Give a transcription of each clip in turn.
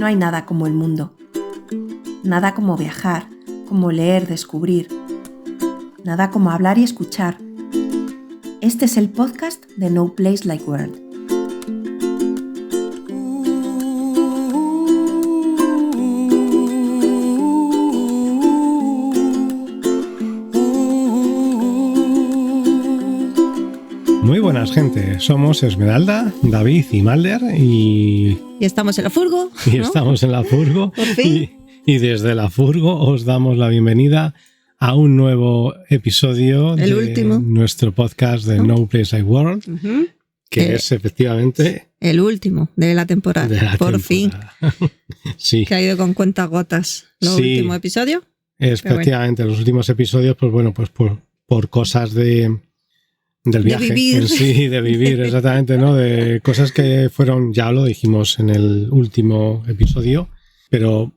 No hay nada como el mundo. Nada como viajar, como leer, descubrir. Nada como hablar y escuchar. Este es el podcast de No Place Like World. Muy buenas, gente. Somos Esmeralda, David y Malder y estamos en la furgo. Y ¿no? Estamos en la furgo. Por fin. Y desde la furgo os damos la bienvenida a un nuevo episodio el de último. Nuestro podcast de No Place Like World, que es efectivamente el último de la temporada. Por fin. Sí. Que ha ido con cuentagotas los últimos episodios. Efectivamente, los últimos episodios, pues bueno, pues por cosas del viaje de vivir. En sí, de vivir, exactamente, ¿no? De cosas que fueron, ya lo dijimos en el último episodio, pero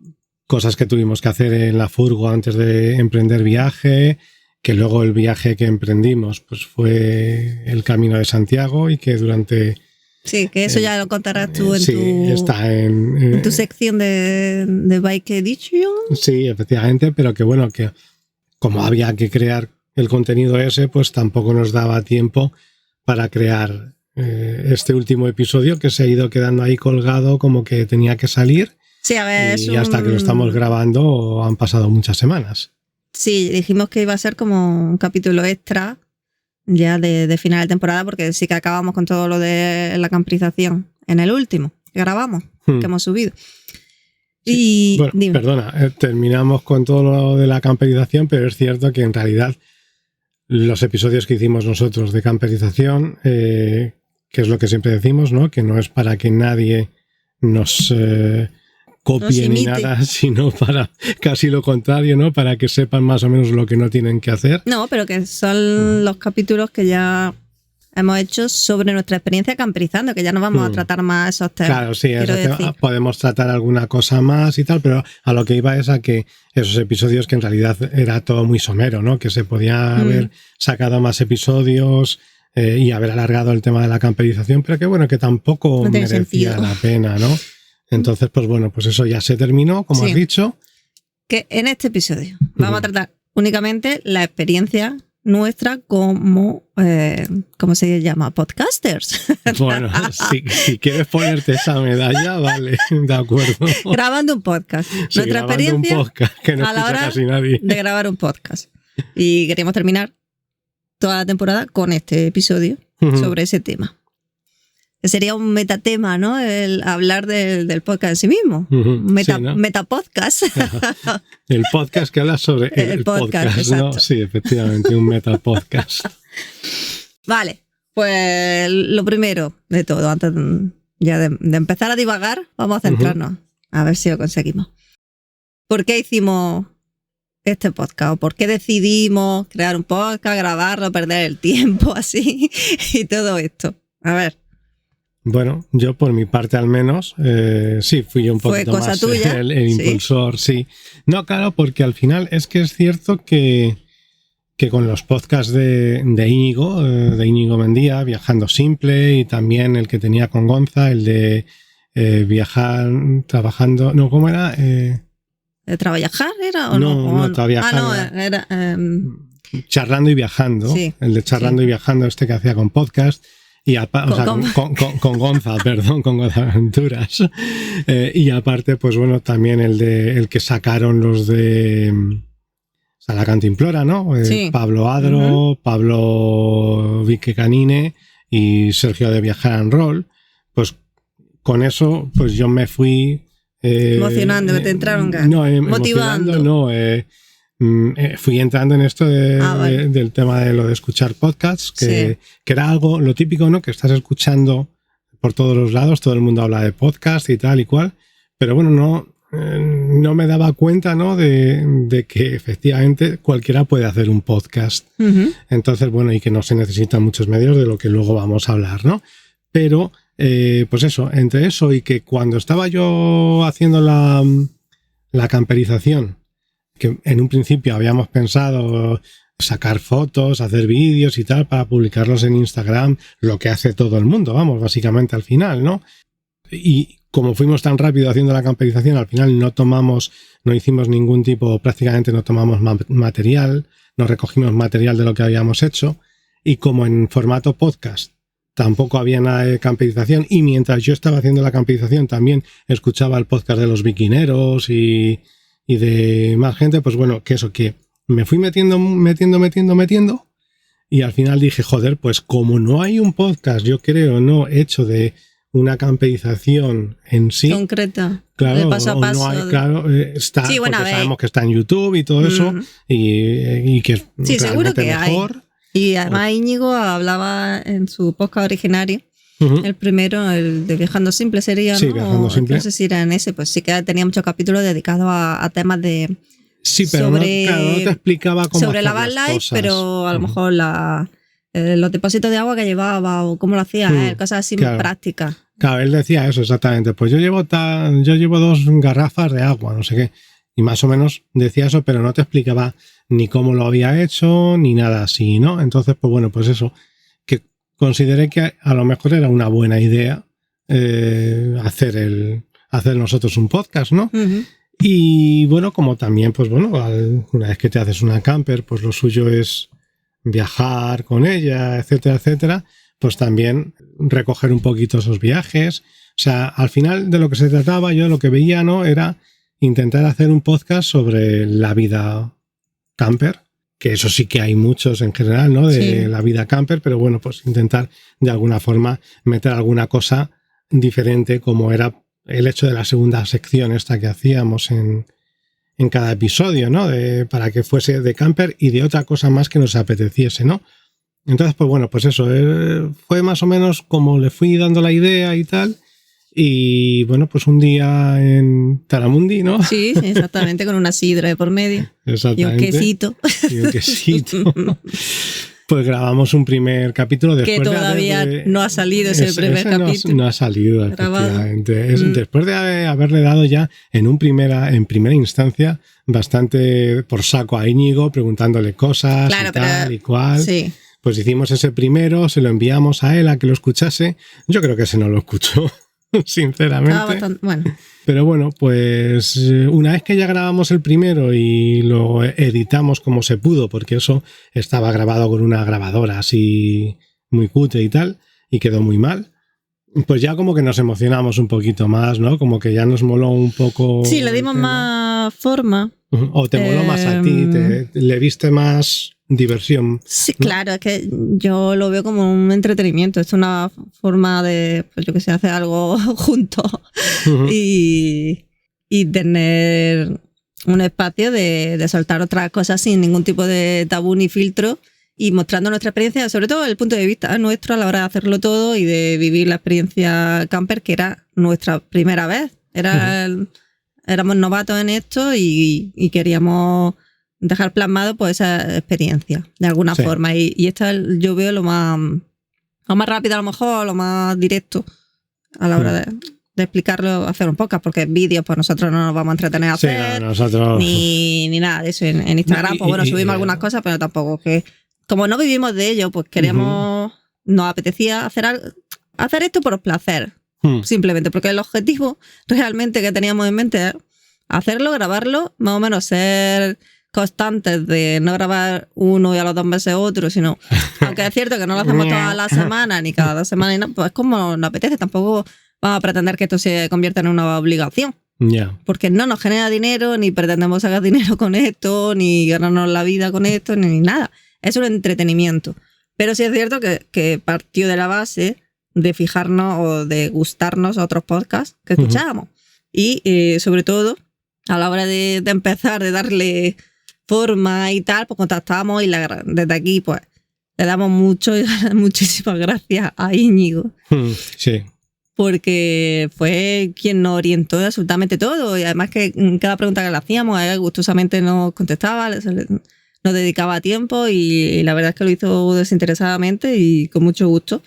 cosas que tuvimos que hacer en la furgo antes de emprender viaje, que luego el viaje que emprendimos pues fue el Camino de Santiago y que durante... Sí, que eso ya lo contarás tú está en tu sección de Bike Edition. Sí, efectivamente, pero que bueno, que como había que crear el contenido ese, pues tampoco nos daba tiempo para crear este último episodio que se ha ido quedando ahí colgado como que tenía que salir. Sí, a ver, y hasta que lo estamos grabando han pasado muchas semanas. Sí, dijimos que iba a ser como un capítulo extra ya de final de temporada, porque sí que acabamos con todo lo de la camperización en el último que grabamos, que hemos subido. Sí. Y bueno, dime. Perdona, terminamos con todo lo de la camperización, pero es cierto que en realidad los episodios que hicimos nosotros de camperización, que es lo que siempre decimos, ¿no? Que no es para que nadie nos copie ni nada, sino para casi lo contrario, ¿no? Para que sepan más o menos lo que no tienen que hacer. No, pero que son los capítulos que ya hemos hecho sobre nuestra experiencia camperizando, que ya no vamos a tratar más esos temas. Claro, sí, podemos tratar alguna cosa más y tal, pero a lo que iba es a que esos episodios que en realidad era todo muy somero, ¿no? Que se podía haber sacado más episodios y haber alargado el tema de la camperización, pero que bueno, que tampoco merecía la pena, ¿no? Entonces, pues bueno, pues eso ya se terminó, como has dicho. Que en este episodio vamos a tratar únicamente la experiencia nuestra como, ¿cómo se llama? Podcasters. Bueno, si quieres ponerte esa medalla, vale, de acuerdo. Grabando un podcast. Sí, nuestra experiencia un podcast que no a la hora casi nadie. de grabar un podcast. Y queríamos terminar toda la temporada con este episodio sobre ese tema. Que sería un metatema, ¿no? El hablar del podcast en sí mismo. Metapodcast. El podcast que habla sobre el podcast, ¿no? Sí, efectivamente, un metapodcast. Vale, pues lo primero de todo, antes ya de empezar a divagar, vamos a centrarnos, a ver si lo conseguimos. ¿Por qué hicimos este podcast? ¿O por qué decidimos crear un podcast, grabarlo, perder el tiempo así y todo esto? A ver. Bueno, yo por mi parte al menos, sí, fui yo un poquito más tuya, el impulsor, sí. No, claro, porque al final es que es cierto que con los podcasts de Íñigo Mendía, Viajando Simple, y también el que tenía con Gonza, el de viajar, trabajando, no, ¿cómo era? ¿Trabajar era o no? No, Trabajar. Ah, no, era... Charlando y Viajando, sí, el de Charlando y Viajando, este que hacía con podcast. Con Gonza, perdón, con Gonza Aventuras. Y aparte, pues bueno, también el que sacaron los de La Cantimplora, ¿no? Sí. Pablo Adro, Pablo Vique Canine y Sergio de Viajar and Roll. Pues con eso, pues yo me fui... emocionando, que te entraron ganas. No, motivando. No, fui entrando en esto del tema de lo de escuchar podcasts, que era algo, lo típico, ¿no? Que estás escuchando por todos los lados, todo el mundo habla de podcast y tal y cual, pero bueno, no me daba cuenta, ¿no? De que efectivamente cualquiera puede hacer un podcast. Entonces, bueno, y que no se necesitan muchos medios, de lo que luego vamos a hablar, ¿no? Pero, pues eso, entre eso y que cuando estaba yo haciendo la camperización, que en un principio habíamos pensado sacar fotos, hacer vídeos y tal para publicarlos en Instagram, lo que hace todo el mundo, vamos, básicamente al final, ¿no? y como fuimos tan rápido haciendo la camperización, al final no hicimos ningún tipo, prácticamente no tomamos material, no recogimos material de lo que habíamos hecho, y como en formato podcast tampoco había nada de camperización, y mientras yo estaba haciendo la camperización también escuchaba el podcast de los viquineros y de más gente, pues bueno, que me fui metiendo, y al final dije, joder, pues como no hay un podcast, yo creo, no hecho de una camperización en sí concreta, claro, de paso a paso. No hay, claro, está, sí, bueno, porque sabemos que está en YouTube y todo eso, y que es sí, seguro que mejor. Y además Íñigo hablaba en su podcast originario, el primero, el de Viajando Simple sería, sí, ¿no? Viajando Simple. No sé si era en ese, pues sí que tenía muchos capítulos dedicados a temas de... Sí, pero no te explicaba cómo sobre la van life, pero a lo mejor los depósitos de agua que llevaba o cómo lo hacía, cosas así muy prácticas. Claro, él decía eso exactamente. Pues yo llevo 2 garrafas de agua, no sé qué. Y más o menos decía eso, pero no te explicaba ni cómo lo había hecho, ni nada así, ¿no? Entonces, pues bueno, pues eso, que consideré que a lo mejor era una buena idea hacer nosotros un podcast, ¿no? Y bueno, como también, pues bueno, una vez que te haces una camper, pues lo suyo es viajar con ella, etcétera, etcétera, pues también recoger un poquito esos viajes. O sea, al final de lo que se trataba, yo lo que veía, ¿no? Era intentar hacer un podcast sobre la vida camper, que eso sí que hay muchos en general, ¿no? De la vida camper, pero bueno, pues intentar de alguna forma meter alguna cosa diferente, como era el hecho de la segunda sección esta que hacíamos en cada episodio, ¿no? Para que fuese de camper y de otra cosa más que nos apeteciese, ¿no? Entonces, pues bueno, pues eso, fue más o menos como le fui dando la idea y tal. Y bueno, pues un día en Taramundi, ¿no? Sí, exactamente, con una sidra de por medio. Exactamente. Y un quesito. Y un quesito. Pues grabamos un primer capítulo después que todavía no ha salido ese primer capítulo. No ha salido, efectivamente. Después de haberle dado ya en primera instancia bastante por saco a Íñigo, preguntándole cosas y tal y cual. Sí. Pues hicimos ese primero, se lo enviamos a él a que lo escuchase. Yo creo que ese no lo escuchó, sinceramente. Bastante, bueno. Pero bueno, pues una vez que ya grabamos el primero y lo editamos como se pudo, porque eso estaba grabado con una grabadora así muy cutre y tal, y quedó muy mal, pues ya como que nos emocionamos un poquito más, ¿no? Como que ya nos moló un poco... Sí, le dimos más forma. O te moló más a ti, le viste más diversión. Sí, ¿no? Claro, es que yo lo veo como un entretenimiento, es una forma de, pues yo que sé, hacer algo juntos y tener un espacio de soltar otras cosas sin ningún tipo de tabú ni filtro y mostrando nuestra experiencia, sobre todo desde el punto de vista nuestro a la hora de hacerlo todo y de vivir la experiencia camper, que era nuestra primera vez. Éramos novatos en esto y queríamos dejar plasmado pues esa experiencia de alguna forma. Y esto yo veo lo más rápido, a lo mejor, lo más directo a la hora de explicarlo, hacer un podcast, porque vídeos pues nosotros no nos vamos a entretener a hacer, nosotros... ni nada de eso en Instagram. Pues bueno, subimos algunas cosas, pero tampoco que... Como no vivimos de ello, pues queremos... Nos apetecía hacer esto por placer. Simplemente, porque el objetivo realmente que teníamos en mente es hacerlo, grabarlo, más o menos ser constantes de no grabar uno y a los 2 meses otro, sino, aunque es cierto que no lo hacemos todas las semanas ni cada 2 semanas, no, pues es como nos apetece, tampoco vamos a pretender que esto se convierta en una obligación. Porque no nos genera dinero, ni pretendemos sacar dinero con esto, ni ganarnos la vida con esto, ni nada. Es un entretenimiento. Pero sí es cierto que partió de la base de fijarnos o de gustarnos a otros podcasts que escuchábamos. Y sobre todo, a la hora de empezar, de darle forma y tal, pues contactábamos y desde aquí pues le damos muchísimas gracias a Íñigo. Sí. Porque fue quien nos orientó de absolutamente todo. Y además que en cada pregunta que le hacíamos, él gustosamente nos contestaba, nos dedicaba tiempo y la verdad es que lo hizo desinteresadamente y con mucho gusto.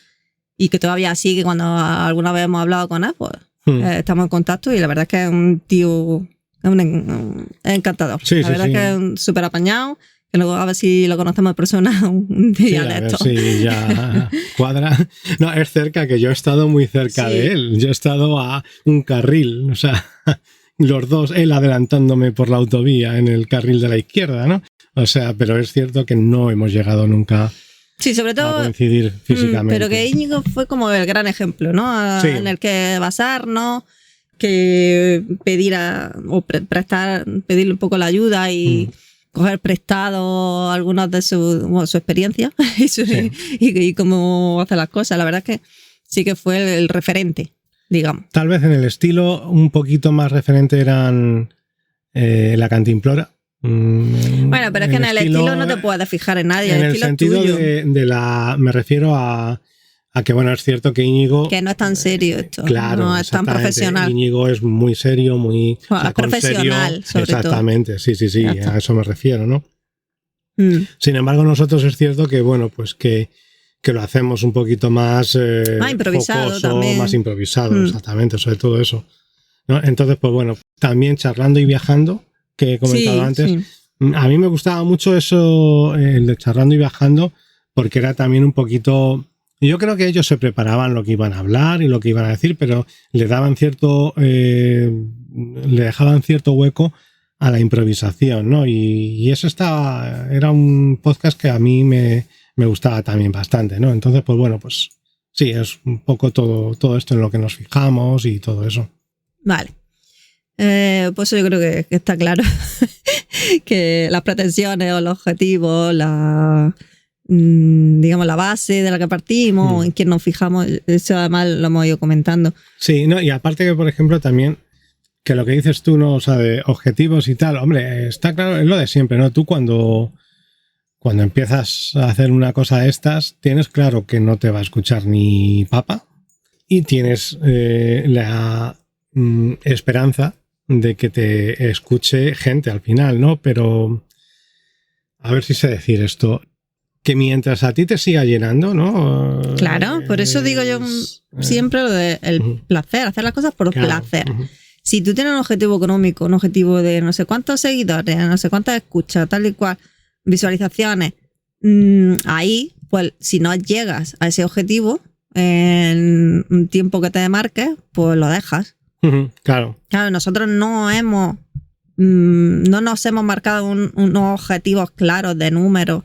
Y que todavía sigue, cuando alguna vez hemos hablado con él, pues estamos en contacto y la verdad es que es un tío, es encantador. Sí, la verdad es que es súper apañado Que luego a ver si lo conocemos de persona un día sí, de a ver esto. si ya cuadra. No, es cerca, que yo he estado muy cerca de él. Yo he estado a un carril, o sea, los dos, él adelantándome por la autovía en el carril de la izquierda, ¿no? O sea, pero es cierto que no hemos llegado nunca Sí, sobre todo, a coincidir físicamente. pero que Íñigo fue como el gran ejemplo, ¿no? Sí. En el que basarnos, que pedir pedirle un poco la ayuda y coger prestado algunas de su experiencia y cómo hace las cosas. La verdad es que sí que fue el referente, digamos. Tal vez en el estilo un poquito más referente eran La Cantimplora. Bueno, pero es que en el estilo no te puedes fijar en nadie. En el el estilo sentido es tuyo. me refiero a que, bueno, es cierto que Íñigo... Que no es tan serio esto. Claro, no es tan profesional. Íñigo es muy serio, muy... Bueno, es profesional, serio, sobre exactamente, todo. sí, a eso me refiero, ¿no? Sin embargo, nosotros es cierto que, bueno, pues que lo hacemos un poquito más... más improvisado focoso, también. Más improvisado, exactamente, sobre todo eso, ¿no? Entonces, pues bueno, también charlando y viajando, que he comentado antes... Sí. A mí me gustaba mucho eso, el de charlando y viajando, porque era también un poquito... Yo creo que ellos se preparaban lo que iban a hablar y lo que iban a decir, pero le daban le dejaban cierto hueco a la improvisación, ¿no? Y eso era un podcast que a mí me gustaba también bastante, ¿no? Entonces, pues bueno, pues sí, es un poco todo esto en lo que nos fijamos y todo eso. Vale. Pues yo creo que está claro que las pretensiones o los objetivos, digamos, la base de la que partimos, en quién nos fijamos, eso además lo hemos ido comentando. Sí, no, y aparte que, por ejemplo, también que lo que dices tú, ¿no? O sea, de objetivos y tal, hombre, está claro, es lo de siempre, ¿no? Tú cuando empiezas a hacer una cosa de estas, tienes claro que no te va a escuchar ni papa y tienes la esperanza de que te escuche gente al final, ¿no? Pero a ver si sé decir esto, que mientras a ti te siga llenando, ¿no? Claro, por eso digo yo siempre lo del placer, hacer las cosas por placer. Si tú tienes un objetivo económico, un objetivo de no sé cuántos seguidores, no sé cuántas escuchas, tal y cual, visualizaciones, ahí, pues si no llegas a ese objetivo en un tiempo que te marques, pues lo dejas. Claro. Claro, nosotros no nos hemos marcado unos objetivos claros de números,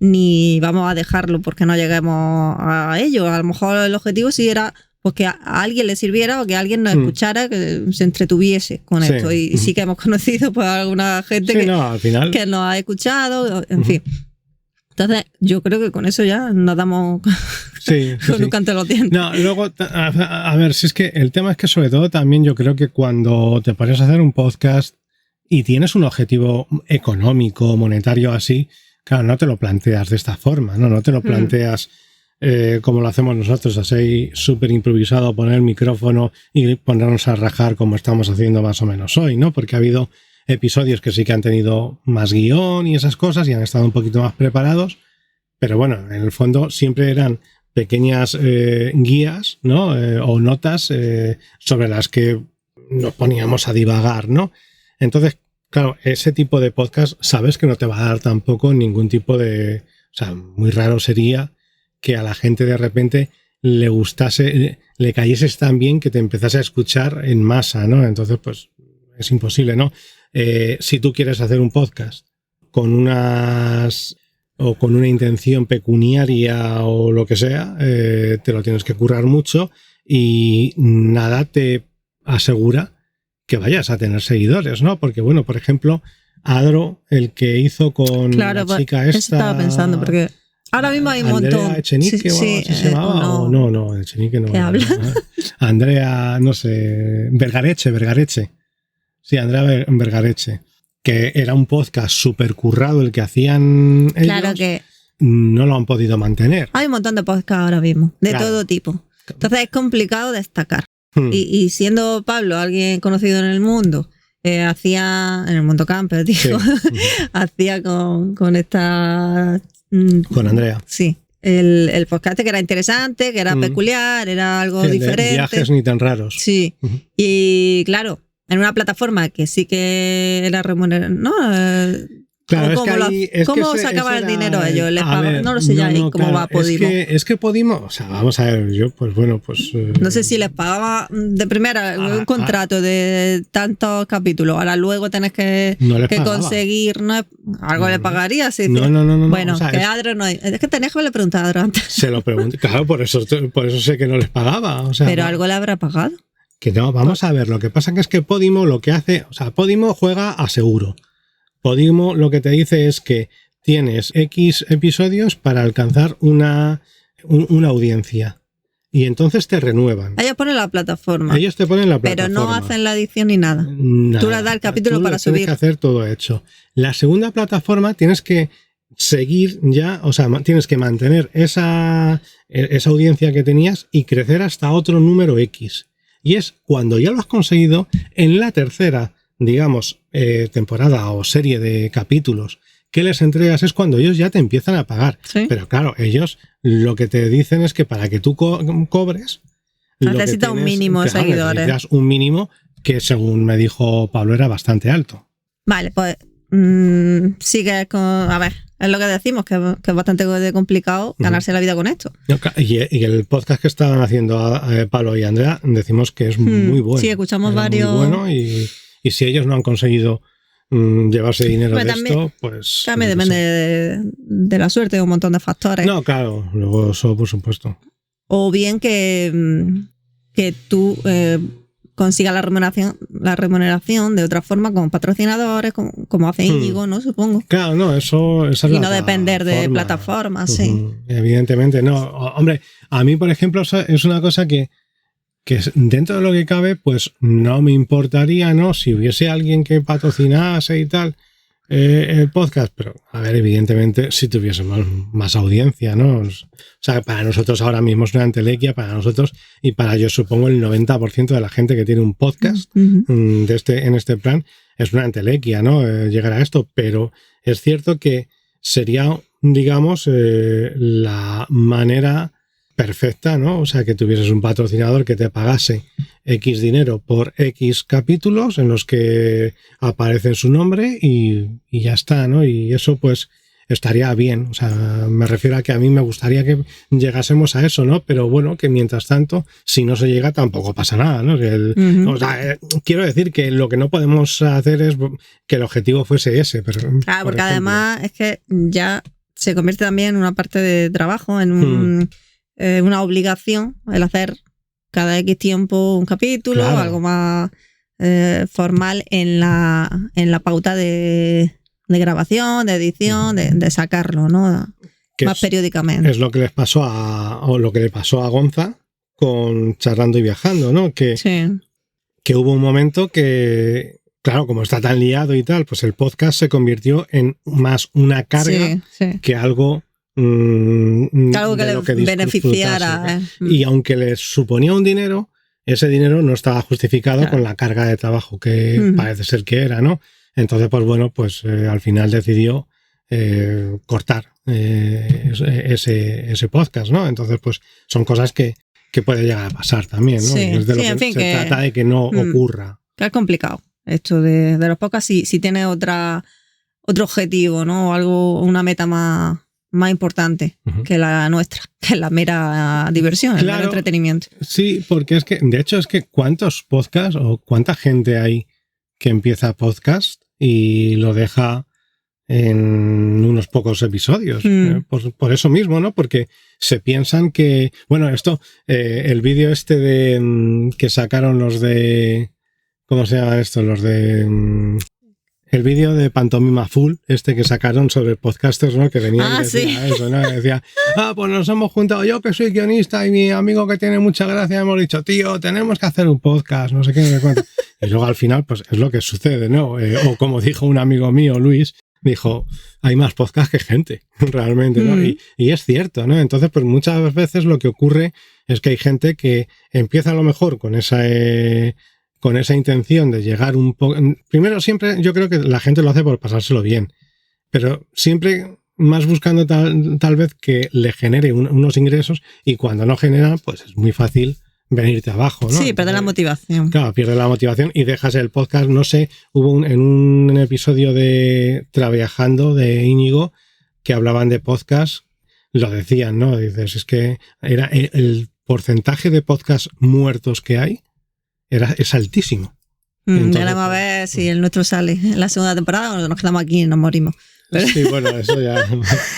ni vamos a dejarlo porque no lleguemos a ello. A lo mejor el objetivo sí era pues que a alguien le sirviera o que alguien nos escuchara, que se entretuviese con esto. Y sí que hemos conocido pues, a alguna gente al final... que nos ha escuchado, en fin. Entonces, yo creo que con eso ya nos damos con un canto en los dientes. No, luego, a ver, si es que el tema es que sobre todo también yo creo que cuando te pones a hacer un podcast y tienes un objetivo económico, monetario así, claro, no te lo planteas de esta forma, no te lo planteas como lo hacemos nosotros, así súper improvisado, poner el micrófono y ponernos a rajar como estamos haciendo más o menos hoy, ¿no? Porque ha habido episodios que sí que han tenido más guión y esas cosas y han estado un poquito más preparados, pero bueno, en el fondo siempre eran pequeñas guías, ¿no? O notas sobre las que nos poníamos a divagar, ¿no? Entonces, claro, ese tipo de podcast sabes que no te va a dar tampoco ningún tipo de... O sea, muy raro sería que a la gente de repente le gustase, le cayeses tan bien que te empezase a escuchar en masa, ¿no? Entonces, pues es imposible, ¿no? Si tú quieres hacer un podcast con una intención pecuniaria o lo que sea, te lo tienes que currar mucho y nada te asegura que vayas a tener seguidores, ¿no? Porque, bueno, por ejemplo, Adro, el que hizo con la chica esta... Eso estaba pensando, porque ahora mismo hay un Andrea montón... Echenique o algo así se llamaba, o no, Echenique no. ¿Qué habla? Andrea, no sé, Vergareche. Sí, Andrea Vergareche, que era un podcast súper currado el que hacían ellos. Claro que no lo han podido mantener. Hay un montón de podcasts ahora mismo, de todo tipo. Entonces es complicado destacar. Y siendo Pablo alguien conocido en el mundo, hacía, en el mundo camper, digo, hacía con esta... con Andrea. Sí. El podcast que era interesante, que era peculiar, era algo diferente. De viajes ni tan raros. Sí. Y claro, en una plataforma que sí que era remunerada, ¿no? Claro, ¿Cómo sacaban el dinero ellos? No lo sé cómo va Podimo. Es que Podimo, o sea, vamos a ver, yo, pues bueno, pues... no sé si les pagaba de primera un contrato de tantos capítulos, ahora luego tenés que conseguir, ¿no? Algo le pagaría. ¿Sí? No. Bueno, o sea, que Adro no hay. Es que tenés que haberle preguntado a Adro antes. Se lo pregunté, claro, por eso sé que no les pagaba. O sea, pero algo le habrá pagado. Que no, vamos a ver, lo que pasa es que Podimo lo que hace, o sea, Podimo juega a seguro. Podimo lo que te dice es que tienes X episodios para alcanzar una audiencia. Y entonces te renuevan. Ellos ponen la plataforma. Ellos te ponen la plataforma. Pero no hacen la edición ni nada. Tú les das el capítulo para subir. Tienes que hacer todo hecho. La segunda plataforma tienes que seguir ya, o sea, tienes que mantener esa audiencia que tenías y crecer hasta otro número X. Y es cuando ya lo has conseguido, en la tercera, digamos, temporada o serie de capítulos que les entregas es cuando ellos ya te empiezan a pagar. ¿Sí? Pero claro, ellos lo que te dicen es que para que tú cobres... Necesitas un mínimo de seguidores. Necesitas un mínimo que, según me dijo Pablo, era bastante alto. Vale, pues sigue con... A ver, es lo que decimos, que es bastante complicado ganarse la vida con esto. Y el podcast que estaban haciendo Pablo y Andrea, decimos que es muy bueno. Sí, escuchamos varios... Muy bueno y si ellos no han conseguido llevarse dinero de esto, pues... También depende de la suerte, de un montón de factores. No, claro, luego eso por supuesto. O bien que tú consigas la remuneración de otra forma con patrocinadores, como hace Íñigo, ¿no? Supongo. Claro, no, esa es y no depender de plataformas, sí. Evidentemente, no. Hombre, a mí, por ejemplo, es una cosa que dentro de lo que cabe, pues no me importaría, ¿no? Si hubiese alguien que patrocinase y tal el podcast, pero a ver, evidentemente si tuviésemos más audiencia, ¿no? O sea, para nosotros ahora mismo es una entelequia, para nosotros y para yo supongo el 90% de la gente que tiene un podcast en este plan es una entelequia, ¿no? Llegar a esto, pero es cierto que sería, digamos, la manera perfecta, ¿no? O sea, que tuvieses un patrocinador que te pagase X dinero por X capítulos en los que aparece su nombre y ya está, ¿no? Y eso pues estaría bien. O sea, me refiero a que a mí me gustaría que llegásemos a eso, ¿no? Pero bueno, que mientras tanto, si no se llega tampoco pasa nada, ¿no? O sea, quiero decir que lo que no podemos hacer es que el objetivo fuese ese. Pero, claro, porque además es que ya se convierte también en una parte de trabajo, en una obligación el hacer cada X tiempo un capítulo, claro. Algo más formal en la pauta de grabación, de edición, de sacarlo, ¿no? Más periódicamente. Es lo que les pasó lo que le pasó a Gonza con Charlando y Viajando, ¿no? Que hubo un momento que, claro, como está tan liado y tal, pues el podcast se convirtió en más una carga que algo que le beneficiara. Y aunque les suponía un dinero, ese dinero no estaba justificado con la carga de trabajo que parece ser que era, ¿no? Entonces, pues bueno, pues al final decidió cortar ese podcast, ¿no? Entonces, pues son cosas que puede llegar a pasar también, ¿no? Sí, y es de lo que se trata de que no ocurra. Que es complicado esto de los podcasts si tiene otro objetivo, ¿no? O algo, una meta más importante que la nuestra, que es la mera diversión, el mero entretenimiento. Sí, porque de hecho ¿cuántos podcasts o cuánta gente hay que empieza podcast y lo deja en unos pocos episodios? Por eso mismo, ¿no? Porque se piensan que, bueno, el vídeo que sacaron los de, ¿cómo se llama esto? Los de... El vídeo de Pantomima Full, que sacaron sobre podcasters, ¿no? Que venía y decía eso, ¿no? Decía, pues nos hemos juntado, yo que soy guionista y mi amigo que tiene mucha gracia, hemos dicho, tío, tenemos que hacer un podcast, no sé qué, no sé cuánto. Y luego al final, pues es lo que sucede, ¿no? O como dijo un amigo mío, Luis, dijo, hay más podcasts que gente, realmente, ¿no? Y es cierto, ¿no? Entonces, pues muchas veces lo que ocurre es que hay gente que empieza a lo mejor con esa intención de llegar un poco... Primero, siempre yo creo que la gente lo hace por pasárselo bien, pero siempre más buscando tal vez que le genere unos ingresos, y cuando no genera, pues es muy fácil venirte abajo, ¿no? Sí, perder la motivación. Claro, pierdes la motivación y dejas el podcast. No sé, hubo en un episodio de Traviajando de Íñigo que hablaban de podcast, lo decían, ¿no? Dices, es que era el porcentaje de podcasts muertos que hay es altísimo. Entonces, veremos a ver si el nuestro sale en la segunda temporada o nos quedamos aquí y nos morimos. Pero, sí, bueno, eso ya.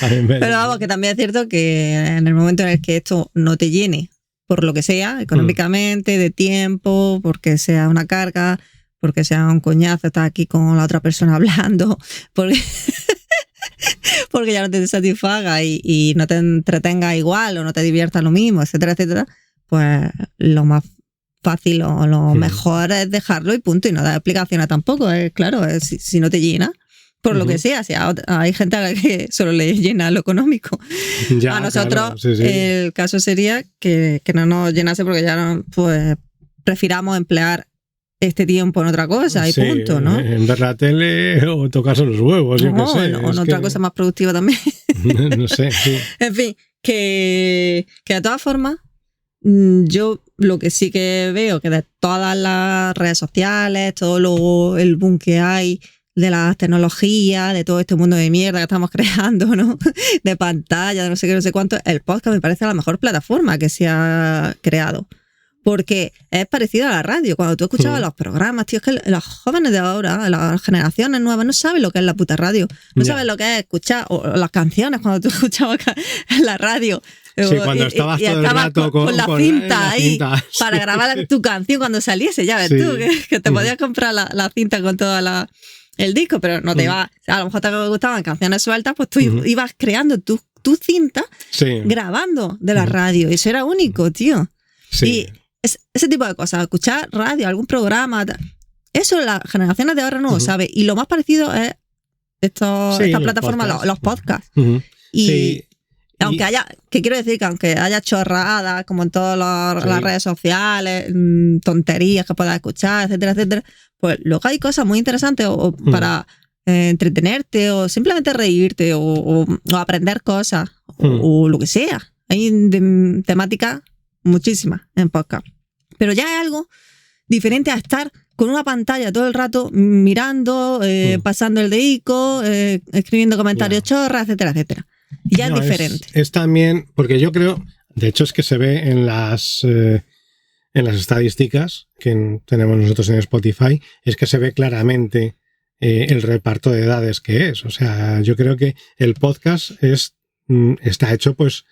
Pero vamos, que también es cierto que en el momento en el que esto no te llene, por lo que sea, económicamente, de tiempo, porque sea una carga, porque sea un coñazo estar aquí con la otra persona hablando, porque ya no te satisfaga y no te entretenga igual o no te divierta lo mismo, etcétera, etcétera, pues lo más fácil o lo mejor es dejarlo y punto, y no dar explicaciones tampoco. Claro, si no te llena, por lo que sea, si hay gente a la que solo le llena lo económico. Ya, a nosotros, claro, sí. El caso sería que no nos llenase porque ya no, pues prefiramos emplear este tiempo en otra cosa y punto, ¿no? En ver la tele o tocarse los huevos, yo qué sé. O en otra cosa más productiva también. No sé, sí. En fin, que de todas formas, yo lo que sí que veo que de todas las redes sociales, todo el boom que hay de las tecnologías, de todo este mundo de mierda que estamos creando, ¿no? De pantalla, de no sé qué, no sé cuánto, el podcast me parece la mejor plataforma que se ha creado. Porque es parecido a la radio. Cuando tú escuchabas los programas, tío, es que los jóvenes de ahora, las generaciones nuevas, no saben lo que es la puta radio. No saben lo que es escuchar, o las canciones cuando tú escuchabas la radio. Sí, cuando estabas todo el rato con la cinta ahí para grabar tu canción cuando saliese, ya ves tú, que te podías comprar la cinta con toda el disco, pero no te iba, a lo mejor te gustaban canciones sueltas, pues tú ibas creando tu cinta grabando de la radio. Eso era único, tío. Sí. Y ese tipo de cosas, escuchar radio, algún programa, eso las generaciones de ahora no lo saben. Y lo más parecido es esta plataforma, los podcasts. Y aunque haya, que quiero decir que aunque haya chorradas, como en todas las redes sociales, tonterías que puedas escuchar, etcétera, etcétera, pues luego hay cosas muy interesantes para entretenerte o simplemente reírte o aprender cosas o lo que sea. Hay temáticas muchísimas en podcast. Pero ya es algo diferente a estar con una pantalla todo el rato mirando, pasando el dedico, escribiendo comentarios chorras, etcétera, etcétera. Y ya es diferente. Es también, porque yo creo, de hecho es que se ve en las estadísticas que tenemos nosotros en Spotify, es que se ve claramente el reparto de edades que es. O sea, yo creo que el podcast está hecho pues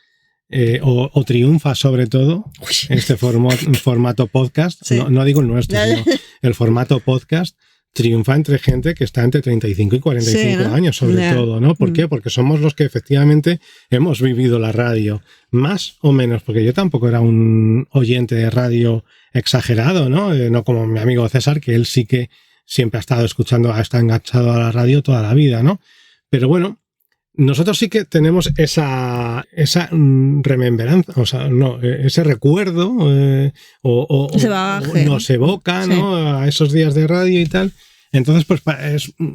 o triunfa sobre todo este formato podcast, no digo el nuestro, sino el formato podcast triunfa entre gente que está entre 35 y 45 años sobre todo, ¿no? ¿Por qué? Porque somos los que efectivamente hemos vivido la radio, más o menos, porque yo tampoco era un oyente de radio exagerado, ¿no? No como mi amigo César, que él sí que siempre ha estado escuchando, está enganchado a la radio toda la vida, ¿no? Pero bueno, nosotros sí que tenemos esa remembranza, o sea, no, ese recuerdo nos evoca, ¿no? A esos días de radio y tal. Entonces, pues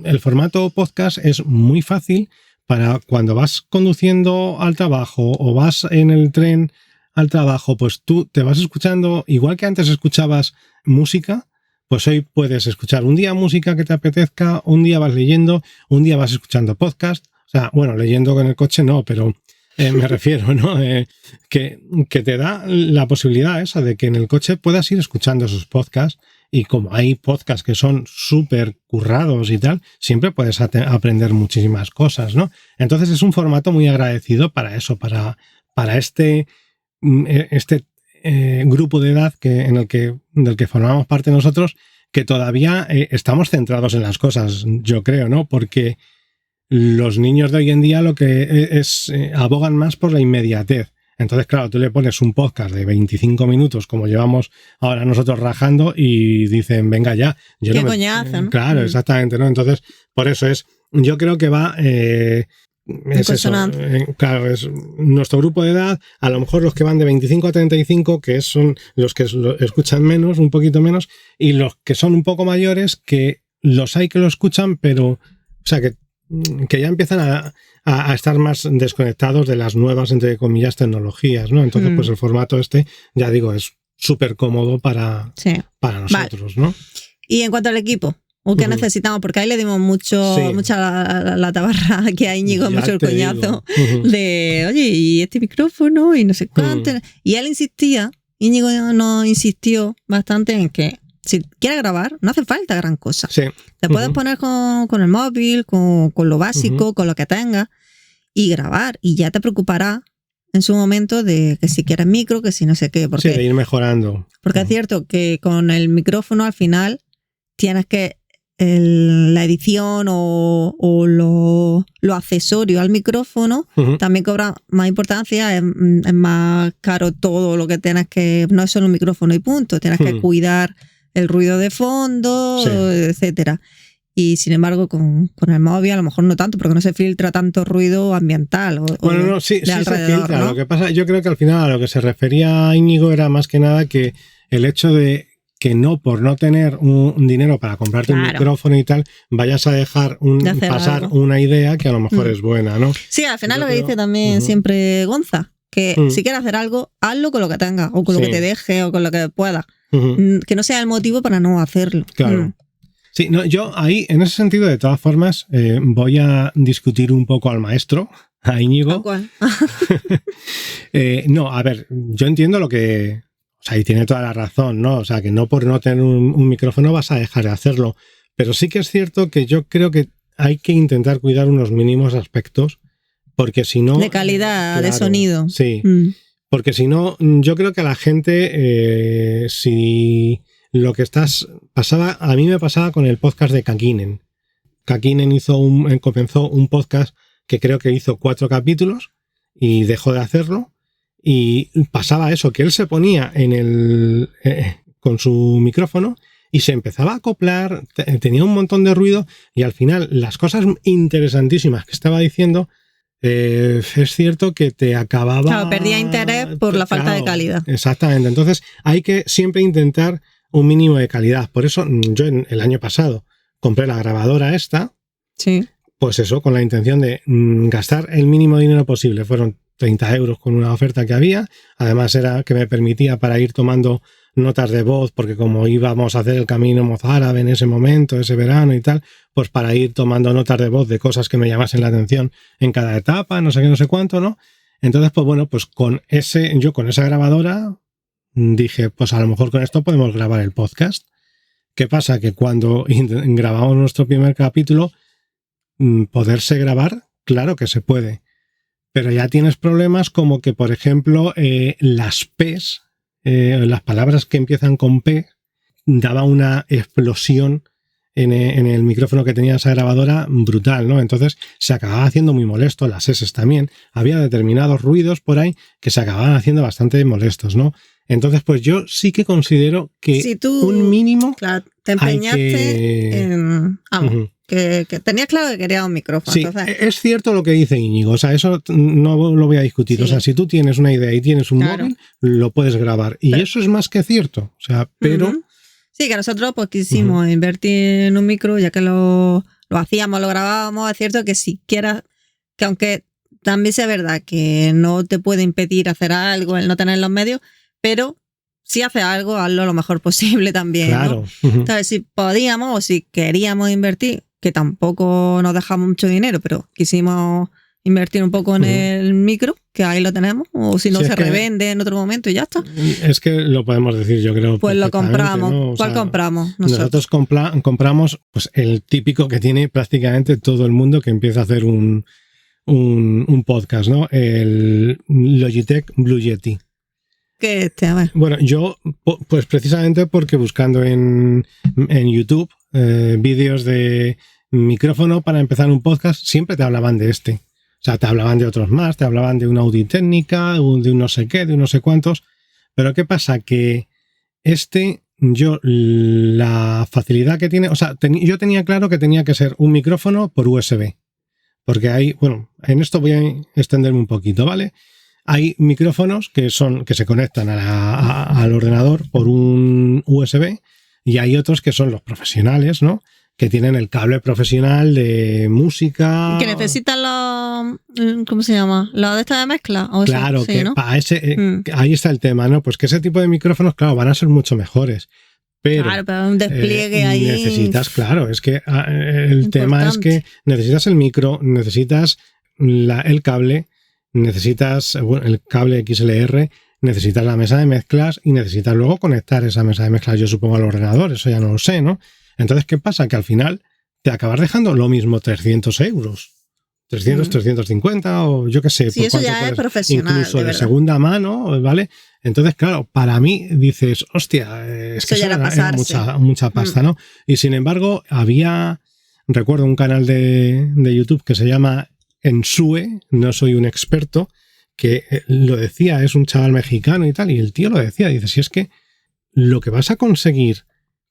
el formato podcast es muy fácil para cuando vas conduciendo al trabajo o vas en el tren al trabajo, pues tú te vas escuchando, igual que antes escuchabas música, pues hoy puedes escuchar un día música que te apetezca, un día vas leyendo, un día vas escuchando podcast. O sea, bueno, leyendo con el coche no, pero me refiero, ¿no? Que te da la posibilidad esa de que en el coche puedas ir escuchando esos podcasts, y como hay podcasts que son súper currados y tal, siempre puedes aprender muchísimas cosas, ¿no? Entonces es un formato muy agradecido para eso, para este grupo de edad del que formamos parte nosotros, que todavía estamos centrados en las cosas, yo creo, ¿no? Porque los niños de hoy en día lo que abogan más por la inmediatez. Entonces, claro, tú le pones un podcast de 25 minutos, como llevamos ahora nosotros rajando, y dicen, venga ya. ¿Qué coñazo, no? Claro, exactamente, ¿no? Entonces, por eso yo creo que va... es eso, claro, es nuestro grupo de edad, a lo mejor los que van de 25 a 35, que son los que escuchan menos, un poquito menos, y los que son un poco mayores, que los hay que lo escuchan, pero, o sea, que ya empiezan a estar más desconectados de las nuevas, entre comillas, tecnologías, ¿no? Entonces, pues el formato ya digo, es súper cómodo para nosotros, ¿no? Y en cuanto al equipo, ¿o qué necesitamos? Porque ahí le dimos mucha la tabarra que a Íñigo, mucho el coñazo de, oye, y este micrófono y no sé cuánto. Y él Íñigo nos insistió bastante en que si quieres grabar, no hace falta gran cosa. Sí. Te puedes poner con el móvil, con lo básico, con lo que tengas y grabar. Y ya te preocupará en su momento de que si quieres micro, que si no sé qué. Porque, sí, de ir mejorando. Porque es cierto que con el micrófono al final tienes que la edición o lo accesorio al micrófono también cobra más importancia, es más caro todo lo que tienes que, no es solo un micrófono y punto, tienes que cuidar el ruido de fondo, etcétera. Y sin embargo con el móvil a lo mejor no tanto, porque no se filtra tanto ruido ambiental. Sí se filtra. ¿No? Lo que pasa, yo creo que al final a lo que se refería Íñigo era más que nada que el hecho de que por no tener un dinero para comprarte un micrófono y tal, vayas a dejar pasar algo. Una idea que a lo mejor es buena, ¿no? Sí, al final lo que dice también siempre Gonza, que si quieres hacer algo, hazlo con lo que tengas, o con lo que te deje, o con lo que puedas. Que no sea el motivo para no hacerlo. Claro. Sí, no, yo ahí, en ese sentido, de todas formas, voy a discutir un poco al maestro, a Íñigo. ¿Cuál? No, a ver, yo entiendo lo que... O sea, y tiene toda la razón, ¿no? O sea, que no por no tener un micrófono vas a dejar de hacerlo. Pero sí que es cierto que yo creo que hay que intentar cuidar unos mínimos aspectos, porque si no... De calidad, de sonido. Sí, porque si no, yo creo que a la gente, si lo que a mí me pasaba con el podcast de Kakinen. Kakinen comenzó un podcast que creo que hizo 4 capítulos y dejó de hacerlo. Y pasaba eso, que él se ponía con su micrófono y se empezaba a acoplar, tenía un montón de ruido y al final las cosas interesantísimas que estaba diciendo, es cierto que te acababa... Claro, perdía interés por la falta de calidad. Exactamente, entonces hay que siempre intentar un mínimo de calidad. Por eso yo el año pasado compré la grabadora esta, pues eso, con la intención de gastar el mínimo dinero posible. Fueron 30 euros con una oferta que había, además era que me permitía para ir tomando notas de voz, porque como íbamos a hacer el camino mozárabe en ese momento, ese verano y tal, pues para ir tomando notas de voz de cosas que me llamasen la atención en cada etapa, no sé qué, no sé cuánto, ¿no? Entonces, pues bueno, pues con esa grabadora dije, pues a lo mejor con esto podemos grabar el podcast. ¿Qué pasa? Que cuando grabamos nuestro primer capítulo, poderse grabar, claro que se puede. Pero ya tienes problemas como que, por ejemplo, las P's, las palabras que empiezan con P, daba una explosión en el micrófono que tenía esa grabadora brutal, ¿no? Entonces se acababa haciendo muy molesto, las S también. Había determinados ruidos por ahí que se acababan haciendo bastante molestos, ¿no? Entonces, pues yo sí que considero que si tú, un mínimo... Claro, te empeñaste en... Vamos, que tenías claro que querías un micrófono. Sí, entonces... es cierto lo que dice Íñigo, o sea, eso no lo voy a discutir. Sí. O sea, si tú tienes una idea y tienes un móvil, lo puedes grabar. Y eso es más que cierto. O sea, pero... Sí, que nosotros pues quisimos invertir en un micro, ya que lo hacíamos, lo grabábamos. Es cierto que si quieras, que aunque también sea verdad que no te puede impedir hacer algo, el no tener los medios, pero si haces algo, hazlo lo mejor posible también, claro. ¿no? Entonces, si podíamos o si queríamos invertir, que tampoco nos dejamos mucho dinero, pero quisimos invertir un poco en el micro, que ahí lo tenemos, o si no se revende en otro momento y ya está. Es que lo podemos decir, yo creo. Pues lo compramos. ¿No? ¿Cuál compramos? Nosotros compramos pues el típico que tiene prácticamente todo el mundo que empieza a hacer un podcast, ¿no? El Logitech Blue Yeti. ¿Qué a ver? Bueno, yo, pues precisamente porque buscando en YouTube vídeos de micrófono para empezar un podcast, siempre te hablaban de este. O sea, te hablaban de otros más, te hablaban de una Audio-Técnica, de un no sé qué, de un no sé cuántos. Pero ¿qué pasa? Que la facilidad que tiene... O sea, yo tenía claro que tenía que ser un micrófono por USB. Porque hay... Bueno, en esto voy a extenderme un poquito, ¿vale? Hay micrófonos que se conectan al ordenador por un USB y hay otros que son los profesionales, ¿no? Que tienen el cable profesional de música. Que necesitan ¿cómo se llama? ¿La de esta de mezcla? ¿O claro, eso? que Sí, ¿no? para ahí está el tema, ¿no? Pues que ese tipo de micrófonos, claro, van a ser mucho mejores. Claro, pero un despliegue ahí. Necesitas, claro, es que el tema es que necesitas el micro, necesitas el cable, necesitas el cable XLR, necesitas la mesa de mezclas y necesitas luego conectar esa mesa de mezclas, yo supongo, al ordenador, eso ya no lo sé, ¿no? Entonces, ¿qué pasa? Que al final te acabas dejando lo mismo 300 euros. 300, 350 o yo qué sé. Sí, eso ya es profesional. Incluso de segunda mano, ¿vale? Entonces, claro, para mí dices, hostia, es que eso era mucha pasta, ¿no? Y sin embargo, recuerdo un canal de YouTube que se llama Ensue, no soy un experto, que lo decía, es un chaval mexicano y tal, y el tío lo decía, dice, si es que lo que vas a conseguir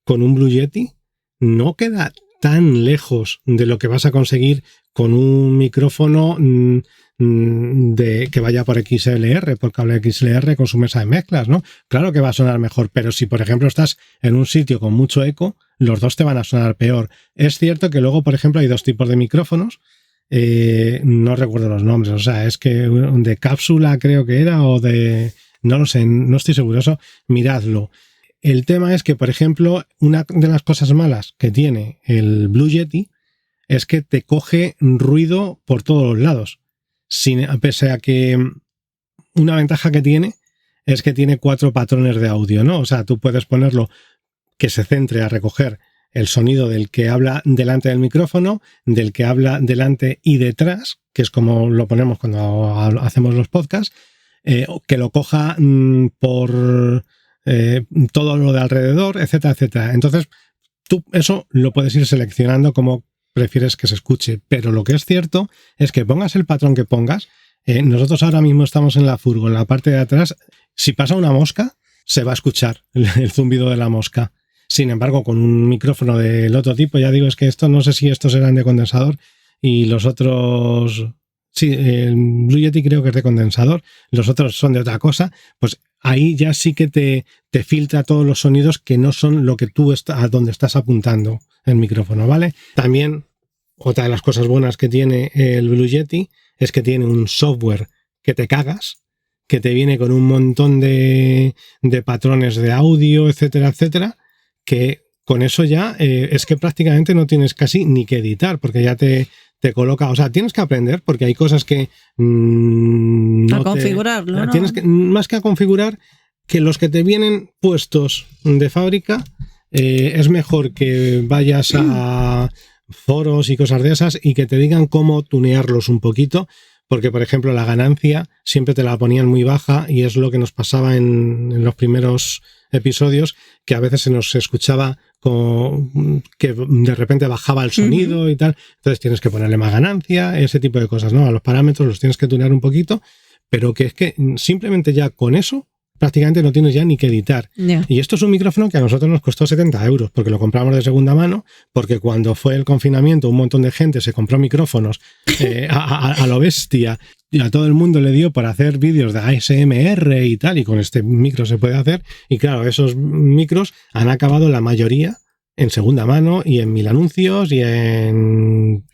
con un Blue Yeti no queda tan lejos de lo que vas a conseguir con un micrófono que vaya por XLR, por cable XLR con su mesa de mezclas, ¿no? Claro que va a sonar mejor, pero si por ejemplo estás en un sitio con mucho eco, los dos te van a sonar peor. Es cierto que luego, por ejemplo, hay dos tipos de micrófonos, no recuerdo los nombres, o sea, es que de cápsula creo que era o de... no lo sé, no estoy seguro, eso miradlo. El tema es que, por ejemplo, una de las cosas malas que tiene el Blue Yeti es que te coge ruido por todos los lados. Pese a que una ventaja que tiene es que tiene 4 patrones de audio, ¿no? O sea, tú puedes ponerlo que se centre a recoger el sonido del que habla delante del micrófono, del que habla delante y detrás, que es como lo ponemos cuando hacemos los podcasts, que lo coja por todo lo de alrededor, etcétera, etcétera. Entonces, tú eso lo puedes ir seleccionando como prefieres que se escuche, pero lo que es cierto es que pongas el patrón que pongas, nosotros ahora mismo estamos en la furgo, en la parte de atrás, si pasa una mosca, se va a escuchar el zumbido de la mosca. Sin embargo, con un micrófono del otro tipo, ya digo, es que no sé si estos eran de condensador y los otros... Sí, el Blue Yeti creo que es de condensador, los otros son de otra cosa, pues ahí ya sí que te filtra todos los sonidos que no son lo que tú a donde estás apuntando el micrófono, ¿vale? También, otra de las cosas buenas que tiene el Blue Yeti es que tiene un software que te cagas, que te viene con un montón de patrones de audio, etcétera, etcétera, que con eso ya es que prácticamente no tienes casi ni que editar, porque ya te coloca, o sea, tienes que aprender porque hay cosas que a configurarlo, ¿no? Tienes que, más que a configurar, que los que te vienen puestos de fábrica, es mejor que vayas a foros y cosas de esas y que te digan cómo tunearlos un poquito, porque por ejemplo la ganancia siempre te la ponían muy baja y es lo que nos pasaba en los primeros episodios, que a veces se nos escuchaba que de repente bajaba el sonido y tal, entonces tienes que ponerle más ganancia, ese tipo de cosas, ¿no? A los parámetros los tienes que tunear un poquito, pero que es que simplemente ya con eso prácticamente no tienes ya ni que editar. Yeah. Y esto es un micrófono que a nosotros nos costó 70 euros, porque lo compramos de segunda mano, porque cuando fue el confinamiento un montón de gente se compró micrófonos a lo bestia, y a todo el mundo le dio por hacer vídeos de ASMR y tal, y con este micro se puede hacer, y claro, esos micros han acabado la mayoría en segunda mano y en Mil Anuncios y en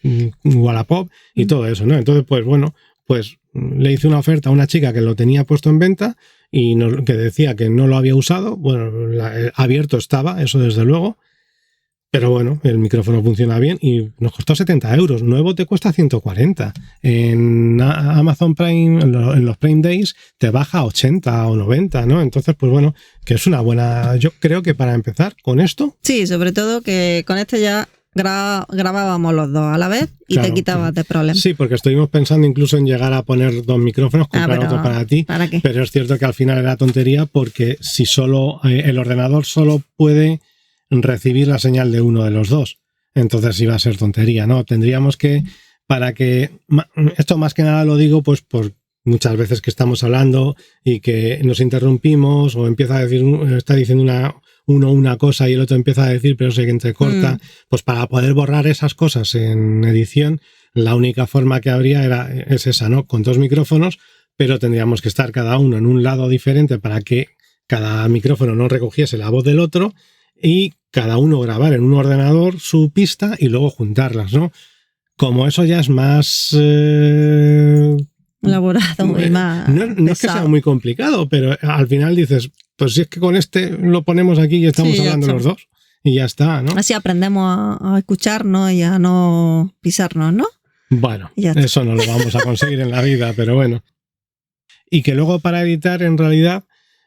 Wallapop y todo eso, ¿no? Entonces, pues bueno, pues le hice una oferta a una chica que lo tenía puesto en venta y que decía que no lo había usado. Bueno, abierto estaba, eso desde luego, pero bueno, el micrófono funciona bien y nos costó 70 euros. Nuevo te cuesta 140. En Amazon Prime, en los Prime Days, te baja a 80 o 90, ¿no? Entonces, pues bueno, que es una buena... Yo creo que para empezar con esto... Sí, sobre todo que con este ya grabábamos los dos a la vez y claro, te quitabas de problemas. Sí, porque estuvimos pensando incluso en llegar a poner 2 micrófonos, comprar otro para ti. ¿Para qué? Pero es cierto que al final era tontería porque si solo el ordenador solo puede recibir la señal de uno de los dos, entonces iba a ser tontería, ¿no? Tendríamos que, para que... Esto más que nada lo digo pues por muchas veces que estamos hablando y que nos interrumpimos o empieza a decir, está diciendo una cosa y el otro empieza a decir, pero se entrecorta. Pues para poder borrar esas cosas en edición, la única forma que habría es esa, ¿no? Con 2 micrófonos, pero tendríamos que estar cada uno en un lado diferente para que cada micrófono no recogiese la voz del otro y cada uno grabar en un ordenador su pista y luego juntarlas, ¿no? como eso ya es más... elaborado y más no es que sea muy complicado, pero al final dices, pues si es que con este lo ponemos aquí y estamos hablando los dos y ya está, ¿no? Así aprendemos a escucharnos y a no pisarnos, ¿no? Bueno, eso no lo vamos a conseguir en la vida, pero bueno. Y que luego para editar, en realidad,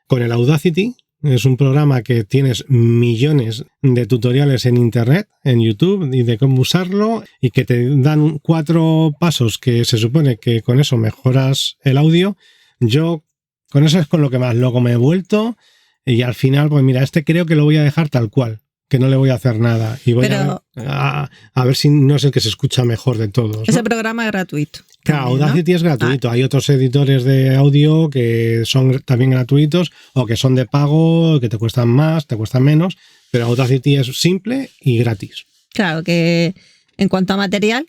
con el Audacity, es un programa que tienes millones de tutoriales en internet, en YouTube, y de cómo usarlo, y que te dan 4 pasos que se supone que con eso mejoras el audio. Yo con eso es con lo que más loco me he vuelto, y al final, pues mira, creo que lo voy a dejar tal cual, que no le voy a hacer nada, y voy a ver si no es el que se escucha mejor de todos, ¿no? Ese programa es gratuito. Claro, Audacity, ¿no? Es gratuito. Hay otros editores de audio que son también gratuitos o que son de pago, que te cuestan más, te cuestan menos, pero Audacity es simple y gratis. Claro, que en cuanto a material,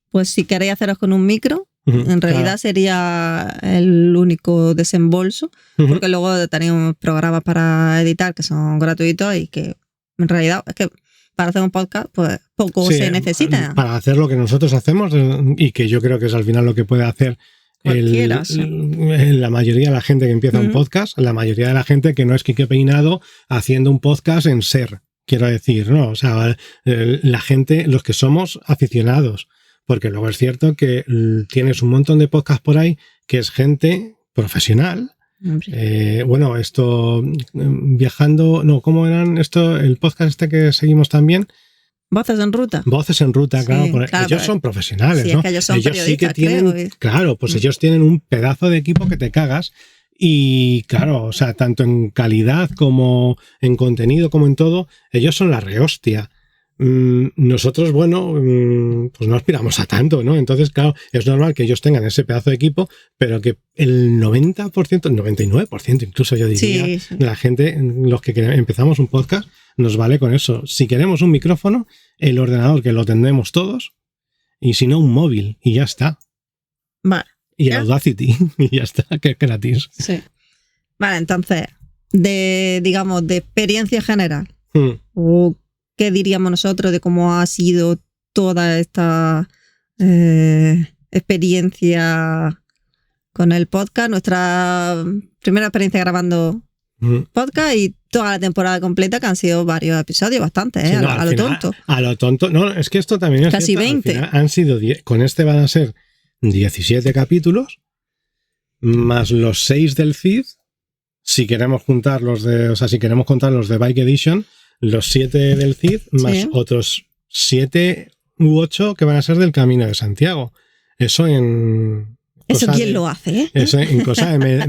pues si queréis haceros con un micro, en realidad sería el único desembolso, porque luego tenéis programas para editar que son gratuitos y que en realidad es que para hacer un podcast, pues poco se necesita. Para hacer lo que nosotros hacemos y que yo creo que es al final lo que puede hacer la mayoría de la gente que empieza un podcast, la mayoría de la gente que no es Quique Peinado haciendo un podcast en ser, quiero decir, ¿no? O sea, la gente, los que somos aficionados, porque luego es cierto que tienes un montón de podcasts por ahí que es gente profesional. Bueno, esto viajando, no, ¿cómo eran esto? El podcast que seguimos también. Voces en Ruta. Voces en Ruta, claro. Ellos son profesionales, sí, ¿no? Es que ellos son periodistas, sí que tienen, claro, pues ellos tienen un pedazo de equipo que te cagas. Y claro, o sea, tanto en calidad como en contenido, como en todo, ellos son la rehostia. Nosotros, bueno, pues no aspiramos a tanto, ¿no? Entonces, claro, es normal que ellos tengan ese pedazo de equipo, pero que el 90%, el 99% incluso yo diría, de la gente, los que empezamos un podcast, nos vale con eso. Si queremos un micrófono, el ordenador que lo tendremos todos, y si no, un móvil, y ya está. Vale. Y el Audacity, y ya está, que es gratis. Sí. Vale, entonces, digamos, de experiencia general, o ¿qué diríamos nosotros de cómo ha sido toda esta experiencia con el podcast? Nuestra primera experiencia grabando podcast y toda la temporada completa, que han sido varios episodios, bastante, sí, a lo tonto. A lo tonto. No, es que esto también es casi cierto. 20. Han sido con este van a ser 17 capítulos, más los 6 del Cid, si queremos juntar si queremos contar los de Bike Edition, los 7 del Cid, más otros 7 u 8 que van a ser del Camino de Santiago. Eso en... Eso quién lo hace, ¿eh? Eso en cosa de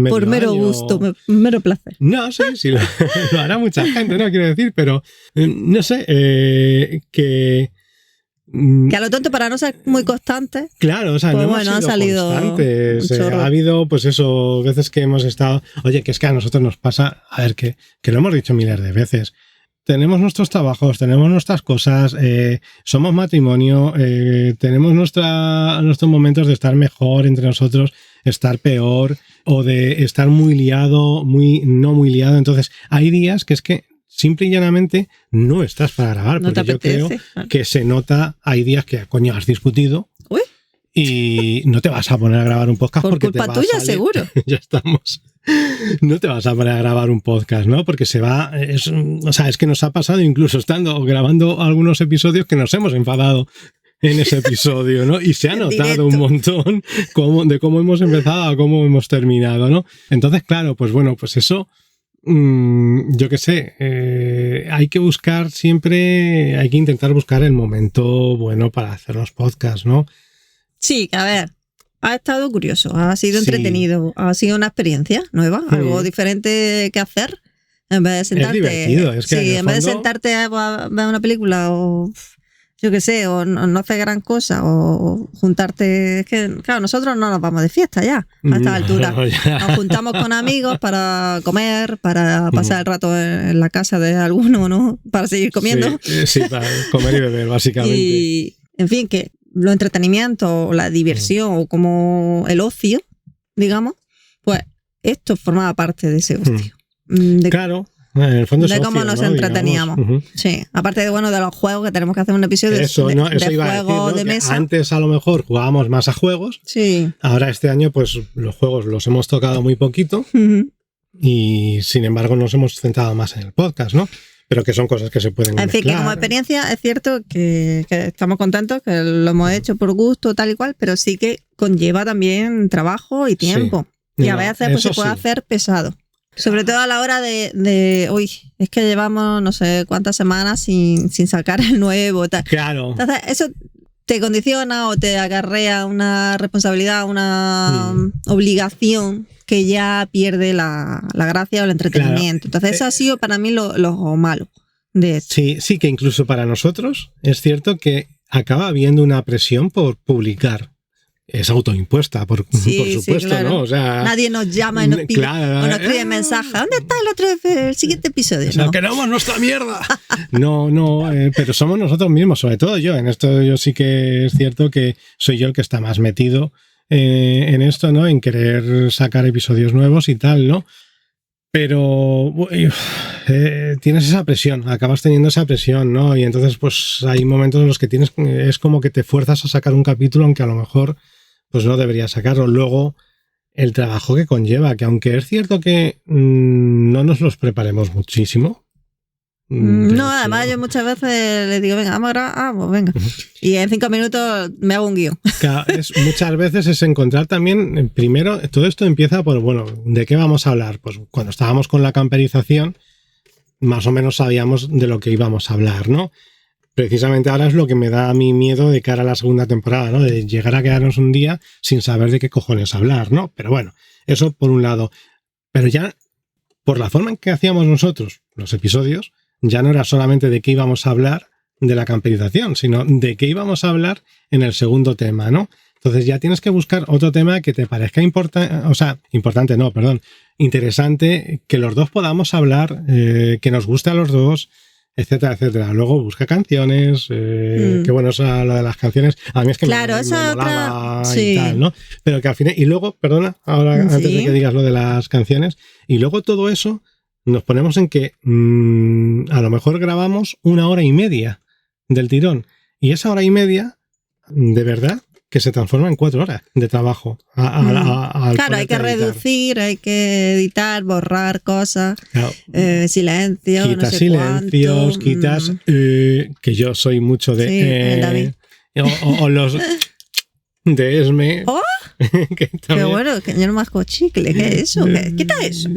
por mero gusto, mero placer. No, sí, lo hará mucha gente, no quiero decir, pero no sé, que a lo tonto, para no ser muy constante. Claro, o sea, pues no bueno, hemos sido han salido constantes. Ha habido, pues eso, veces que hemos estado... Oye, que es que a nosotros nos pasa, a ver, que lo hemos dicho miles de veces. Tenemos nuestros trabajos, tenemos nuestras cosas, somos matrimonio, tenemos nuestros momentos de estar mejor entre nosotros, estar peor, o de estar muy liado, no muy liado. Entonces, hay días que es que simple y llanamente no estás para grabar, no porque yo creo que se nota, hay días que, coño, has discutido. Uy. Y no te vas a poner a grabar un podcast porque culpa tuya, seguro. Ya estamos. No te vas a poner a grabar un podcast, ¿no? Porque es que nos ha pasado incluso grabando algunos episodios que nos hemos enfadado en ese episodio, ¿no? Y se ha notado un montón de cómo hemos empezado a cómo hemos terminado, ¿no? Entonces, claro, pues bueno, pues eso, yo qué sé, hay que buscar siempre, hay que intentar buscar el momento bueno para hacer los podcasts, ¿no? Sí, a ver, ha estado curioso, ha sido entretenido, ha sido una experiencia nueva, algo diferente que hacer. En vez de sentarte, es divertido, es que en vez de sentarte a ver una película o yo qué sé, o no hacer gran cosa, o juntarte. Es que, claro, nosotros no nos vamos de fiesta ya, a esta altura. Nos juntamos con amigos para comer, para pasar el rato en la casa de alguno, ¿no? Para seguir comiendo. Sí, para comer y beber, básicamente. Y, en fin, que lo entretenimiento, o la diversión, o como el ocio, digamos, pues esto formaba parte de ese ocio. Claro. En el fondo es de cómo ocio, nos ¿no? entreteníamos. Sí, aparte de de los juegos, que tenemos que hacer un episodio eso, de iba a juego decir, de mesa. Antes a lo mejor jugábamos más a juegos. Sí. Ahora este año pues los juegos los hemos tocado muy poquito y sin embargo nos hemos centrado más en el podcast, ¿no? Pero que son cosas que se pueden En fin, que como experiencia es cierto que estamos contentos, que lo hemos hecho por gusto, tal y cual, pero sí que conlleva también trabajo y tiempo. Sí. Y a veces pues, se puede hacer pesado. Sobre todo a la hora de uy, es que llevamos no sé cuántas semanas sin sacar el nuevo. Tal. Claro. Entonces, eso te condiciona o te acarrea una responsabilidad, una obligación que ya pierde la gracia o el entretenimiento. Claro. Entonces, eso ha sido para mí lo malo de esto. Sí, que incluso para nosotros es cierto que acaba habiendo una presión por publicar. Es autoimpuesta, por supuesto, sí, claro. ¿no? O sea, nadie nos llama y nos pide, claro, o nos escribe mensaje. ¿Dónde está el siguiente episodio? O sea, queremos nuestra mierda. No, pero somos nosotros mismos, sobre todo yo. En esto yo sí que es cierto que soy yo el que está más metido en esto, ¿no? En querer sacar episodios nuevos y tal, ¿no? Pero tienes esa presión, acabas teniendo esa presión, ¿no? Y entonces pues hay momentos en los que es como que te fuerzas a sacar un capítulo, aunque a lo mejor pues no deberías sacarlo. Luego, el trabajo que conlleva, que aunque es cierto que no nos los preparemos muchísimo. No, además yo muchas veces le digo, venga, vamos a grabar, pues venga. Y en 5 minutos me hago un guión. Claro, muchas veces es encontrar también, primero, todo esto empieza por, bueno, ¿de qué vamos a hablar? Pues cuando estábamos con la camperización, más o menos sabíamos de lo que íbamos a hablar, ¿no? Precisamente ahora es lo que me da a mí miedo de cara a la segunda temporada, ¿no? De llegar a quedarnos un día sin saber de qué cojones hablar, ¿no? Pero bueno, eso por un lado. Pero ya, por la forma en que hacíamos nosotros los episodios, ya no era solamente de qué íbamos a hablar de la camperización, sino de qué íbamos a hablar en el segundo tema, ¿no? Entonces ya tienes que buscar otro tema que te parezca interesante, que los dos podamos hablar, que nos guste a los dos, etcétera, etcétera. Luego busca canciones, que bueno, eso lo de las canciones, a mí es que claro, me esa molaba otra, y tal, ¿no? Pero que al final, y luego, perdona, ahora antes de que digas lo de las canciones, y luego todo eso nos ponemos en que a lo mejor grabamos 1 hora y media del tirón, y esa hora y media, de verdad, que se transforma en 4 horas de trabajo. Claro, hay que reducir, hay que editar, borrar cosas, claro. Silencio, quitas no sé silencios, cuánto. Quitas, que yo soy mucho de... David. O los de Esme. ¡Oh! Que qué bueno, que yo no masco chicle, ¿qué es eso? Quita eso.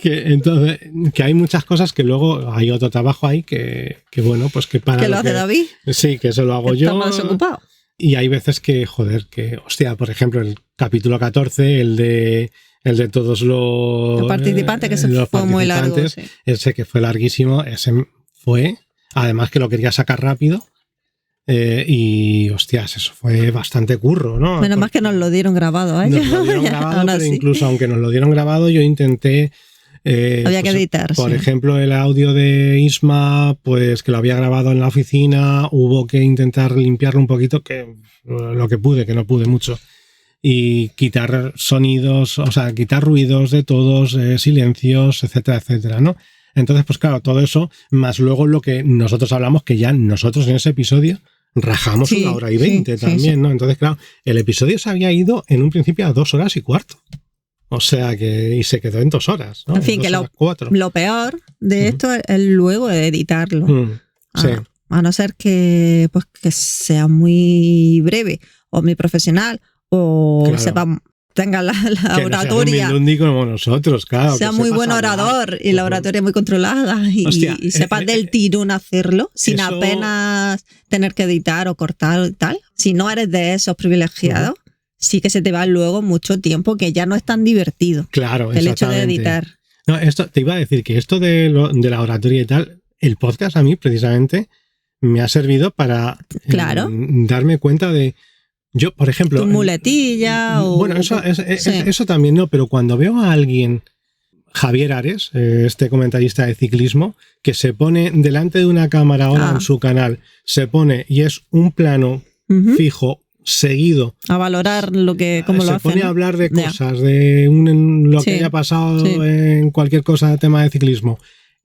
Entonces, que hay muchas cosas que luego hay otro trabajo ahí que bueno, pues que para... ¿Que lo hace David? Sí, que eso lo hago yo. Está más ocupado. Y hay veces que, hostia, por ejemplo, el capítulo 14, el de todos los participantes, que se fue muy largo. Sí. Ese que fue larguísimo, ese fue, además que lo quería sacar rápido. Y hostias, eso fue bastante curro, ¿no? Menos más que nos lo dieron grabado, ¿eh? Nos lo dieron grabado, pero sí. Incluso aunque nos lo dieron grabado, yo intenté... había que editar. Por ejemplo, el audio de Isma, pues que lo había grabado en la oficina, hubo que intentar limpiarlo un poquito, que lo que pude, que no pude mucho. Y quitar sonidos, o sea, quitar ruidos de todos, silencios, etcétera, etcétera, ¿no? Entonces, pues claro, todo eso, más luego lo que nosotros hablamos, que ya nosotros en ese episodio rajamos 1 hora y 20 también, ¿no? Entonces, claro, el episodio se había ido en un principio a 2 horas y cuarto. O sea que, y se quedó en 2 horas, ¿no? En fin, que lo peor de esto es luego de editarlo. Sí. A no ser que sea muy breve o muy profesional o tenga la oratoria. No sea como nosotros, claro. Sea muy buen orador y la oratoria muy controlada y sepas del tirón hacerlo sin apenas tener que editar o cortar y tal. Si no eres de esos privilegiados, sí que se te va luego mucho tiempo que ya no es tan divertido. Claro, el hecho de editar. No, esto te iba a decir que esto de la oratoria y tal, el podcast a mí precisamente me ha servido para darme cuenta de... Yo, por ejemplo... Tu muletilla o... Bueno, eso también no, pero cuando veo a alguien, Javier Ares, este comentarista de ciclismo, que se pone delante de una cámara ahora en su canal, se pone y es un plano fijo, seguido a valorar lo que cómo lo hacen. Se pone a hablar de cosas, de lo que haya pasado en cualquier cosa de tema de ciclismo.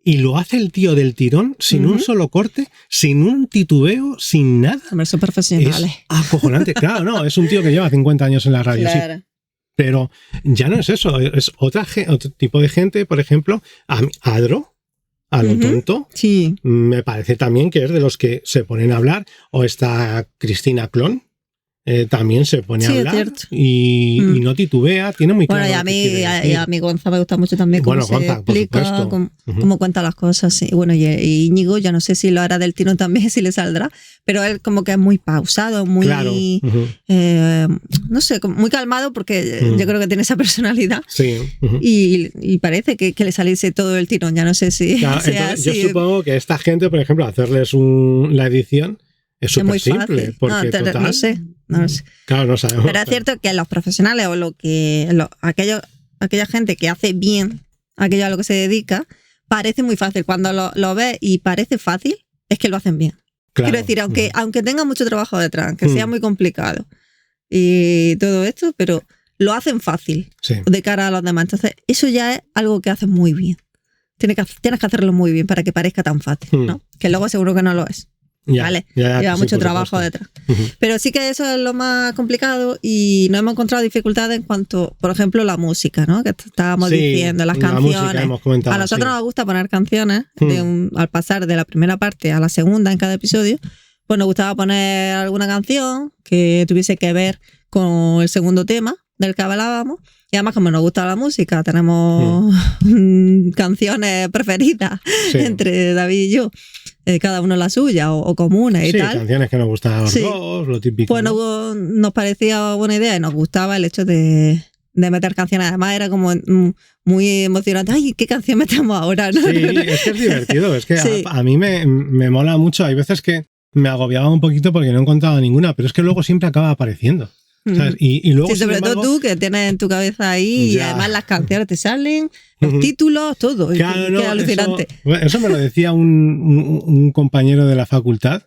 Y lo hace el tío del tirón, sin un solo corte, sin un titubeo, sin nada. Hombre, son profesionales. Es acojonante. Claro, no, es un tío que lleva 50 años en la radio. Claro. Sí. Pero ya no es eso, es otro tipo de gente, por ejemplo, Adro, a lo tonto, sí. Me parece también que es de los que se ponen a hablar, o está Cristina Clon, también se pone a hablar y no titubea, tiene muy claro. Bueno, y a mí Gonza me gusta mucho también cómo se explica, cómo cuenta las cosas. Sí. Bueno, y Íñigo, ya no sé si lo hará del tirón también, si le saldrá, pero él como que es muy pausado, muy, no sé, muy calmado, porque yo creo que tiene esa personalidad. Sí. Y parece que le saliese todo el tirón, ya no sé si claro, sea entonces, así. Yo supongo que esta gente, por ejemplo, hacerles la edición es súper simple. Porque no sé. Claro, no sabemos. Pero es cierto que los profesionales o aquella gente que hace bien aquello a lo que se dedica, parece muy fácil. Cuando lo ves y parece fácil, es que lo hacen bien. Claro. Quiero decir, aunque tenga mucho trabajo detrás, que sea muy complicado y todo esto, pero lo hacen fácil de cara a los demás. Entonces, eso ya es algo que hacen muy bien. Tienes que hacerlo muy bien para que parezca tan fácil, ¿no? Que luego seguro que no lo es. ¿Vale? Lleva mucho trabajo detrás. Pero sí que eso es lo más complicado y no hemos encontrado dificultades en cuanto, por ejemplo, la música, ¿no? Que estábamos diciendo, las canciones. A nosotros nos gusta poner canciones al pasar de la primera parte a la segunda en cada episodio. Pues nos gustaba poner alguna canción que tuviese que ver con el segundo tema del que hablábamos. Y además, como nos gusta la música, tenemos canciones preferidas entre David y yo. Cada uno la suya o comunes y tal. Sí, canciones que nos gustan a los dos, lo típico. Pues nos parecía buena idea y nos gustaba el hecho de meter canciones. Además era como muy emocionante. ¡Ay, qué canción metemos ahora! ¿No? Sí, es que es divertido. Es que a mí me mola mucho. Hay veces que me agobiaba un poquito porque no encontraba ninguna, pero es que luego siempre acaba apareciendo. ¿Sabes? Y luego, sobre todo tú, que tienes en tu cabeza ahí y además las canciones te salen, los títulos, todo. Claro, qué alucinante. Eso me lo decía un compañero de la facultad,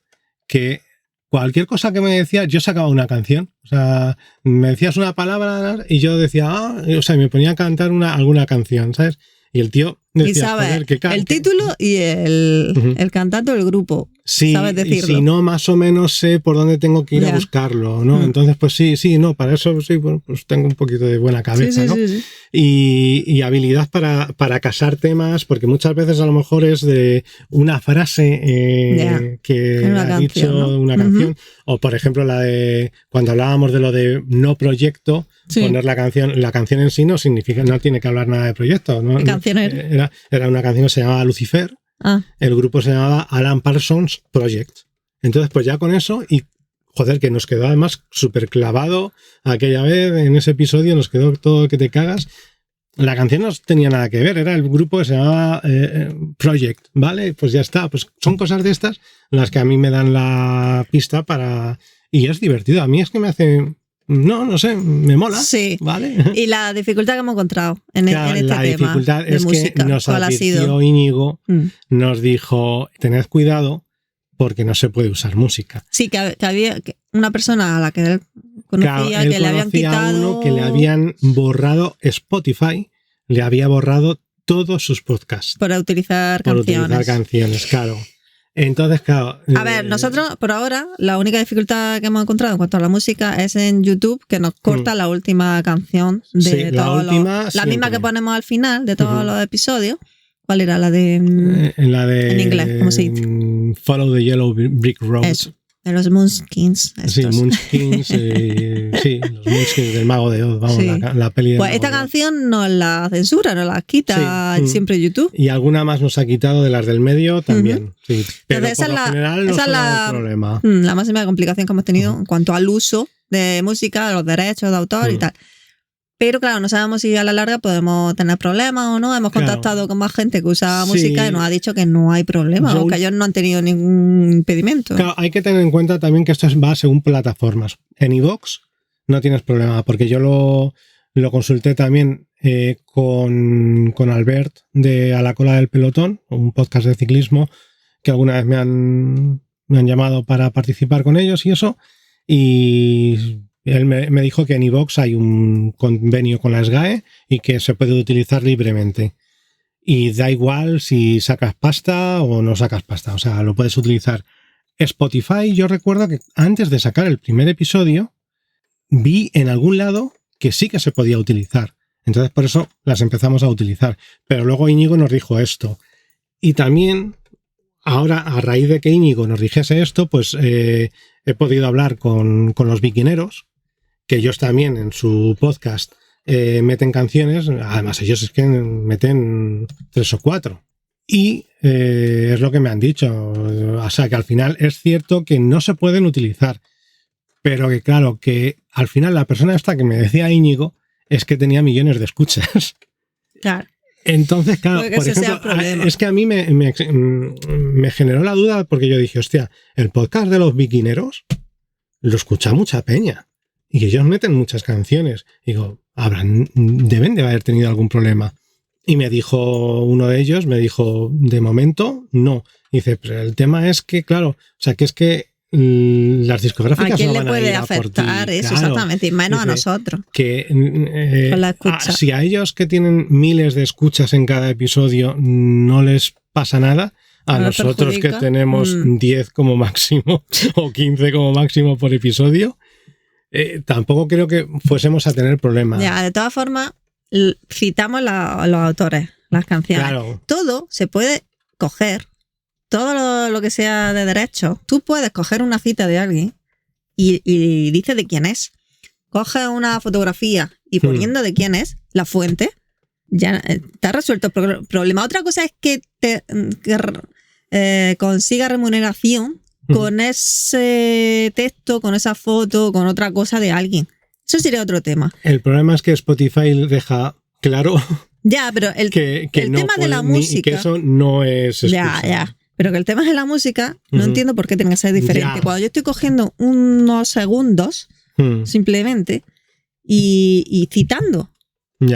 que cualquier cosa que me decía, yo sacaba una canción. O sea, me decías una palabra y yo decía, me ponía a cantar alguna canción, ¿sabes? Y el tío decía, y sabes el título y el cantante o el grupo. Sí, sabes decirlo. Y si no, más o menos sé por dónde tengo que ir a buscarlo, ¿no? Entonces, pues para eso sí, bueno, pues tengo un poquito de buena cabeza, ¿no? Sí. Y habilidad para casar temas, porque muchas veces a lo mejor es de una frase que ha dicho una canción, o por ejemplo la de cuando hablábamos de lo de no proyecto, poner la canción en sí no significa, no tiene que hablar nada de proyecto, ¿no? ¿Qué canción era? Era una canción que se llamaba Lucifer. El grupo se llamaba Alan Parsons Project. Entonces, pues ya con eso, y joder, que nos quedó además súper clavado aquella vez, en ese episodio nos quedó todo que te cagas. La canción no tenía nada que ver, era el grupo que se llamaba Project, ¿vale? Pues ya está, pues son cosas de estas las que a mí me dan la pista para... Y es divertido, a mí es que me hace... No sé, me mola. Sí. ¿Vale? Y la dificultad que hemos encontrado en este tema. La dificultad es música, que nos advirtió Íñigo, nos dijo, tened cuidado porque no se puede usar música. Sí, que había una persona a la que él conocía, él que le habían quitado... uno que le habían borrado Spotify, le había borrado todos sus podcasts. Para utilizar canciones, claro. Entonces, claro... A ver, nosotros, por ahora, la única dificultad que hemos encontrado en cuanto a la música es en YouTube, que nos corta la última canción de la misma que ponemos al final de todos los episodios. ¿Cuál era? La de... en inglés, ¿cómo se dice? Follow the Yellow Brick Road. Eso. De los Moonskins. Sí, Moonskins, los Moonskins del Mago de Oz, vamos, la peli de... Pues esta canción nos la censura, nos la quita siempre YouTube. Y alguna más nos ha quitado de las del medio también, sí. Pero entonces, por lo general no es el problema. La máxima complicación que hemos tenido en cuanto al uso de música, los derechos de autor y tal. Pero claro, no sabemos si a la larga podemos tener problemas o no. Hemos contactado con más gente que usa música y nos ha dicho que no hay problema o que ellos no han tenido ningún impedimento. Claro, hay que tener en cuenta también que esto va según plataformas. En iVoox no tienes problema, porque yo lo consulté también con Albert de A la Cola del Pelotón, un podcast de ciclismo que alguna vez me han llamado para participar con ellos y eso. y él me dijo que en iVoox hay un convenio con la SGAE y que se puede utilizar libremente. Y da igual si sacas pasta o no sacas pasta, o sea, lo puedes utilizar. Spotify, yo recuerdo que antes de sacar el primer episodio, vi en algún lado que sí que se podía utilizar. Entonces por eso las empezamos a utilizar. Pero luego Íñigo nos dijo esto. Y también, ahora a raíz de que Íñigo nos dijese esto, pues he podido hablar con los Viquineros, que ellos también en su podcast meten canciones. Además ellos es que meten 3 o 4. Y es lo que me han dicho. O sea que al final es cierto que no se pueden utilizar. Pero que claro, que al final la persona esta que me decía Íñigo es que tenía millones de escuchas. Claro. Entonces, claro, por ejemplo, es que a mí me generó la duda porque yo dije, hostia, el podcast de los Viquineros lo escucha mucha peña y ellos meten muchas canciones. Digo, deben de haber tenido algún problema. Y me dijo uno de ellos, de momento, no. Dice, pero el tema es que, claro, o sea, que es que las discográficas ¿a quién no le van puede a ir a por ti? afectar eso? Claro. Exactamente, y menos Dice, a nosotros. Que Con la escucha. si a ellos que tienen miles de escuchas en cada episodio no les pasa nada, a nosotros que tenemos 10 como máximo o 15 como máximo por episodio, tampoco creo que fuésemos a tener problemas. Ya, de todas formas, citamos los autores, las canciones. Claro. Todo se puede coger. Todo lo que sea de derecho, tú puedes coger una cita de alguien y dice de quién es. Coge una fotografía y poniendo de quién es, la fuente, ya te ha resuelto el problema. Otra cosa es que consiga remuneración con ese texto, con esa foto, con otra cosa de alguien. Eso sería otro tema. El problema es que Spotify deja claro ya, pero el no tema de la música... que eso no es excusa. Ya. Pero que el tema de la música, no entiendo por qué tiene que ser diferente. Ya. Cuando yo estoy cogiendo unos segundos, simplemente, y citando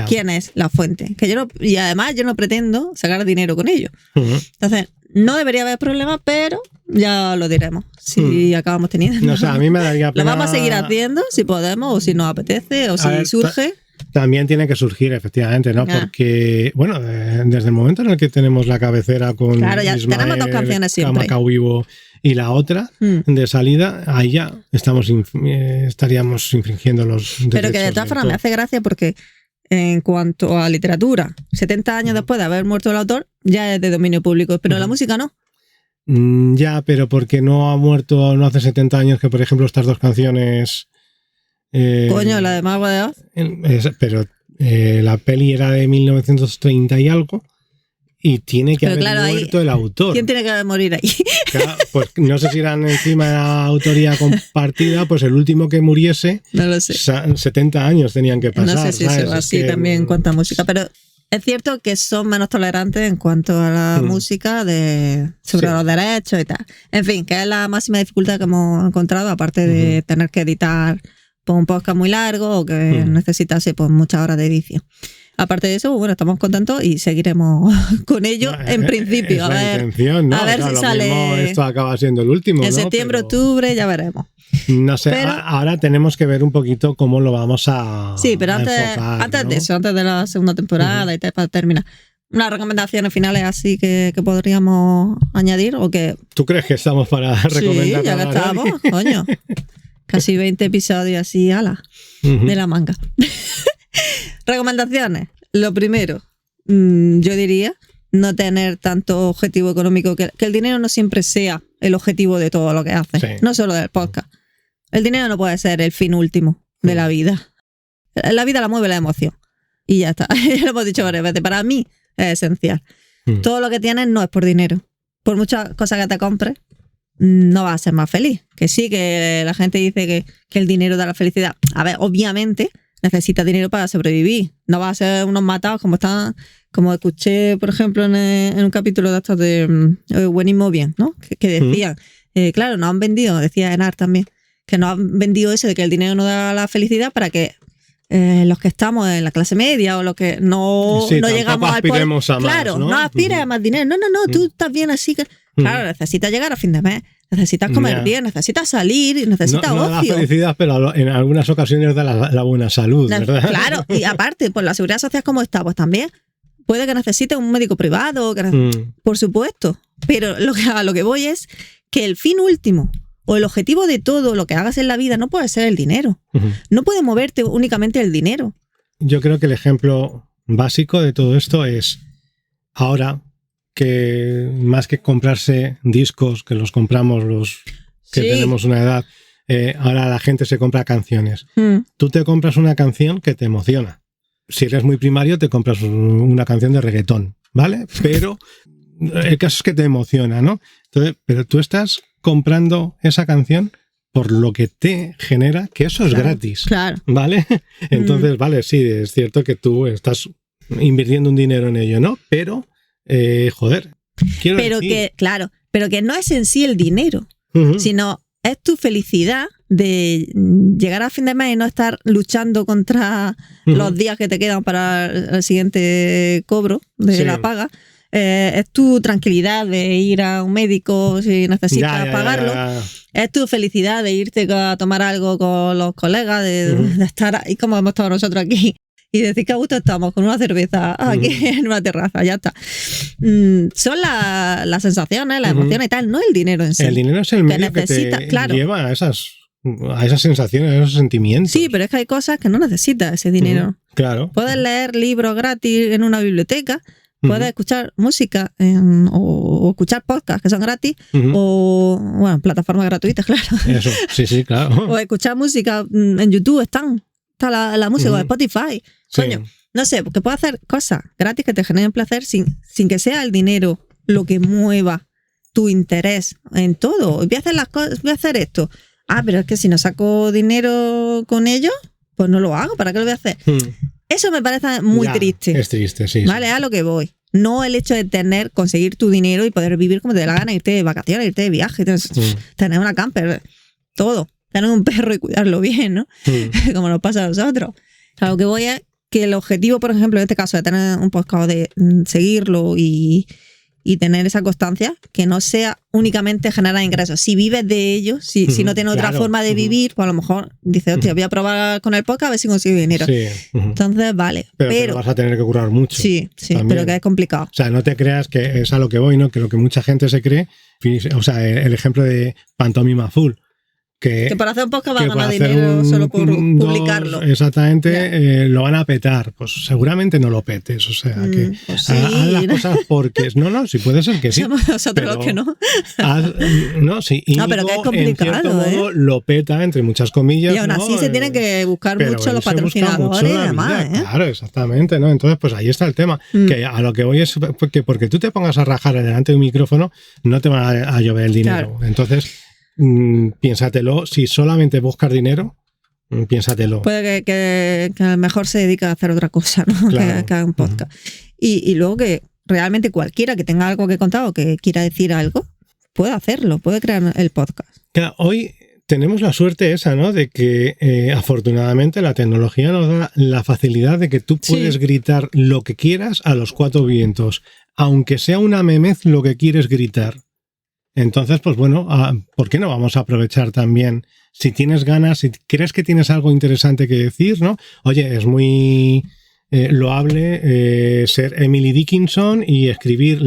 quién es la fuente. Y además yo no pretendo sacar dinero con ello. Entonces, no debería haber problema, pero ya lo diremos si acabamos teniendo. No sé, a mí me daría pena... Lo vamos a seguir haciendo, si podemos, o si nos apetece, o si surge... También tiene que surgir, efectivamente, ¿no? Porque, bueno, desde el momento en el que tenemos la cabecera con claro, ya Ismael, tenemos 2 canciones siempre. Camacao Vivo y la otra de salida, ahí ya estaríamos infringiendo los derechos. Pero que de todas formas me hace gracia porque en cuanto a literatura, 70 años después de haber muerto el autor, ya es de dominio público, pero la música no. Ya, pero porque no ha muerto no hace 70 años que, por ejemplo, estas 2 canciones... Coño, la de Mago de Oz. Pero la peli era de 1930 y algo y tiene que haber muerto el autor. ¿Quién tiene que morir ahí? Claro, pues no sé si eran encima de la autoría compartida, pues el último que muriese, no lo sé. 70 años tenían que pasar. No sé si ¿sabes? eso así también en cuanto a música, pero es cierto que son menos tolerantes en cuanto a la música sobre los derechos y tal. En fin, que es la máxima dificultad que hemos encontrado, aparte de tener que editar por un podcast muy largo o que necesitase pues, muchas horas de edición. Aparte de eso, bueno, estamos contentos y seguiremos con ello en principio. A ver si sale. Esto acaba siendo el último. En septiembre, octubre, ya veremos. No sé, pero, ahora tenemos que ver un poquito cómo lo vamos a. Sí, pero enfocar, antes ¿no? de eso, antes de la segunda temporada y tal, para terminar. Unas recomendaciones finales así que podríamos añadir o que. ¿Tú crees que estamos para recomendar? Sí, ya que estamos, coño. Casi 20 episodios así, de la manga. Recomendaciones. Lo primero, yo diría no tener tanto objetivo económico, que el dinero no siempre sea el objetivo de todo lo que haces, no solo del podcast. El dinero no puede ser el fin último de la vida. La vida la mueve la emoción. Y ya está. Ya lo hemos dicho varias veces. Para mí es esencial. Todo lo que tienes no es por dinero. Por muchas cosas que te compres, no vas a ser más feliz. Que sí, que la gente dice que el dinero da la felicidad. A ver, obviamente necesitas dinero para sobrevivir. No vas a ser unos matados como escuché, por ejemplo, en un capítulo de estos de Buenísimo Bien, ¿no? Que decían, claro, nos han vendido, decía Enar también, que nos han vendido eso de que el dinero no da la felicidad para que los que estamos en la clase media o los que no llegamos al poder, a más, claro, no aspires a más dinero. No, tú estás bien así que Claro, necesitas llegar a fin de mes, necesitas comer bien, necesitas salir, necesitas ocio. No da felicidad, pero en algunas ocasiones da la buena salud, ¿verdad? Claro, y aparte, por la seguridad social como está, pues también puede que necesites un médico privado, por supuesto. Pero a lo que voy es que el fin último o el objetivo de todo lo que hagas en la vida no puede ser el dinero. No puede moverte únicamente el dinero. Yo creo que el ejemplo básico de todo esto es ahora que más que comprarse discos, que los compramos los que tenemos una edad, ahora la gente se compra canciones. Tú te compras una canción que te emociona. Si eres muy primario, te compras una canción de reggaetón, ¿vale? Pero el caso es que te emociona, ¿no? Entonces, pero tú estás comprando esa canción por lo que te genera, que eso es gratis. Claro. ¿Vale? Entonces, vale, sí, es cierto que tú estás invirtiendo un dinero en ello, ¿no? Pero, joder, quiero decir... pero que no es en sí el dinero, sino es tu felicidad de llegar a fin de mes y no estar luchando contra los días que te quedan para el siguiente cobro de la paga. Es tu tranquilidad de ir a un médico si necesitas pagarlo. Es tu felicidad de irte a tomar algo con los colegas, de estar ahí como hemos estado nosotros aquí y decir que a gusto estamos con una cerveza aquí en una terraza, ya está. Son las sensaciones, las emociones y tal, no el dinero en sí. El dinero es el medio que te lleva a esas sensaciones, a esos sentimientos. Sí, pero es que hay cosas que no necesitas ese dinero. Claro. Puedes leer libros gratis en una biblioteca. Puedes escuchar música o escuchar podcasts que son gratis o, bueno, plataformas gratuitas, claro. Eso, sí, claro. O escuchar música en YouTube, está la música, o Spotify. Sí. Coño, no sé, porque puedes hacer cosas gratis que te generen placer sin que sea el dinero lo que mueva tu interés en todo. Voy a hacer las cosas, voy a hacer esto. Pero es que si no saco dinero con ello, pues no lo hago. ¿Para qué lo voy a hacer? Eso me parece muy triste. Es triste, sí. Vale, a lo que voy. No el hecho de conseguir tu dinero y poder vivir como te dé la gana, irte de vacaciones, irte de viaje, tener una camper, todo. Tener un perro y cuidarlo bien, ¿no? Como nos pasa a nosotros. A lo que voy es que el objetivo, por ejemplo, en este caso, de tener un podcast, de seguirlo y tener esa constancia, que no sea únicamente generar ingresos. Si vives de ello, si no tienes otra forma de vivir, pues a lo mejor dices, hostia, voy a probar con el podcast a ver si consigo dinero. Sí. Entonces, vale. Pero vas a tener que currar mucho. Sí, pero que es complicado. O sea, no te creas que es a lo que voy, ¿no? Que lo que mucha gente se cree, o sea, el ejemplo de Pantomima Full. Que para hacer un podcast va a ganar dinero solo por publicarlo. Exactamente, lo van a petar. Pues seguramente no lo petes. O sea, que pues sí, haz las cosas porque... No, sí puede ser que sí. Somos nosotros los que no. Sí. Y pero que es complicado, en cierto modo, lo peta, entre muchas comillas. Y aún así se tienen que buscar mucho los patrocinadores y demás. Claro, exactamente, ¿no? Entonces, pues ahí está el tema. Que a lo que voy es que porque tú te pongas a rajar delante de un micrófono, no te va a llover el dinero. Claro. Entonces... piénsatelo, si solamente buscas dinero, piénsatelo. Puede que a lo mejor se dedica a hacer otra cosa, ¿no? Claro. Que haga un podcast. Y luego que realmente cualquiera que tenga algo que contar o que quiera decir algo, puede hacerlo, puede crear el podcast. Claro, hoy tenemos la suerte esa, ¿no? De que afortunadamente la tecnología nos da la facilidad de que tú puedes gritar lo que quieras a los cuatro vientos, aunque sea una memez lo que quieres gritar. Entonces, pues bueno, ¿por qué no vamos a aprovechar también? Si tienes ganas, si crees que tienes algo interesante que decir, ¿no? Oye, es muy loable ser Emily Dickinson y escribir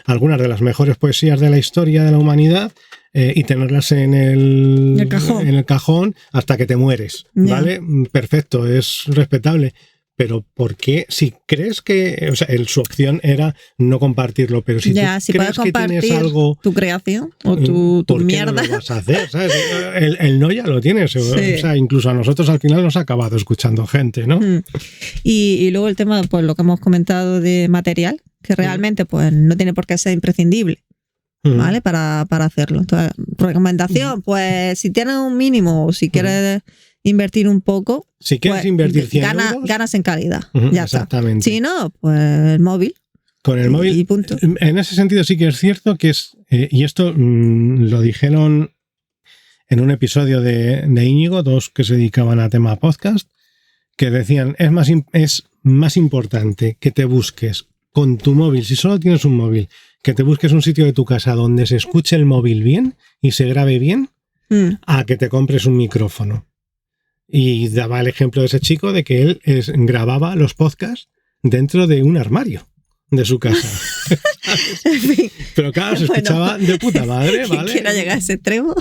algunas de las mejores poesías de la historia de la humanidad y tenerlas en el cajón hasta que te mueres, ¿vale? Perfecto, es respetable. Pero ¿por qué? Si crees que... O sea, su opción era no compartirlo, pero si tú crees que tienes algo... tu creación o tu mierda... ¿Por qué no lo vas a hacer? ¿Sabes? El no ya lo tienes. Sí. O sea, incluso a nosotros al final nos ha acabado escuchando gente, ¿no? Y luego el tema, pues lo que hemos comentado de material, que realmente pues no tiene por qué ser imprescindible, ¿vale? Para hacerlo. Entonces, recomendación, pues si tienes un mínimo o si quieres... invertir un poco. Si quieres invertir 100 euros, ganas en calidad. Ya exactamente. Está. Si no, pues el móvil. Con el móvil. Y punto. En ese sentido sí que es cierto que es, y esto lo dijeron en un episodio de Íñigo, dos que se dedicaban a tema podcast, que decían, es más importante que te busques con tu móvil, si solo tienes un móvil, que te busques un sitio de tu casa donde se escuche el móvil bien y se grabe bien, a que te compres un micrófono. Y daba el ejemplo de ese chico de que él grababa los podcasts dentro de un armario de su casa. En fin, Pero claro, se escuchaba de puta madre, ¿vale? ¿Quién quiera llegar a ese extremo?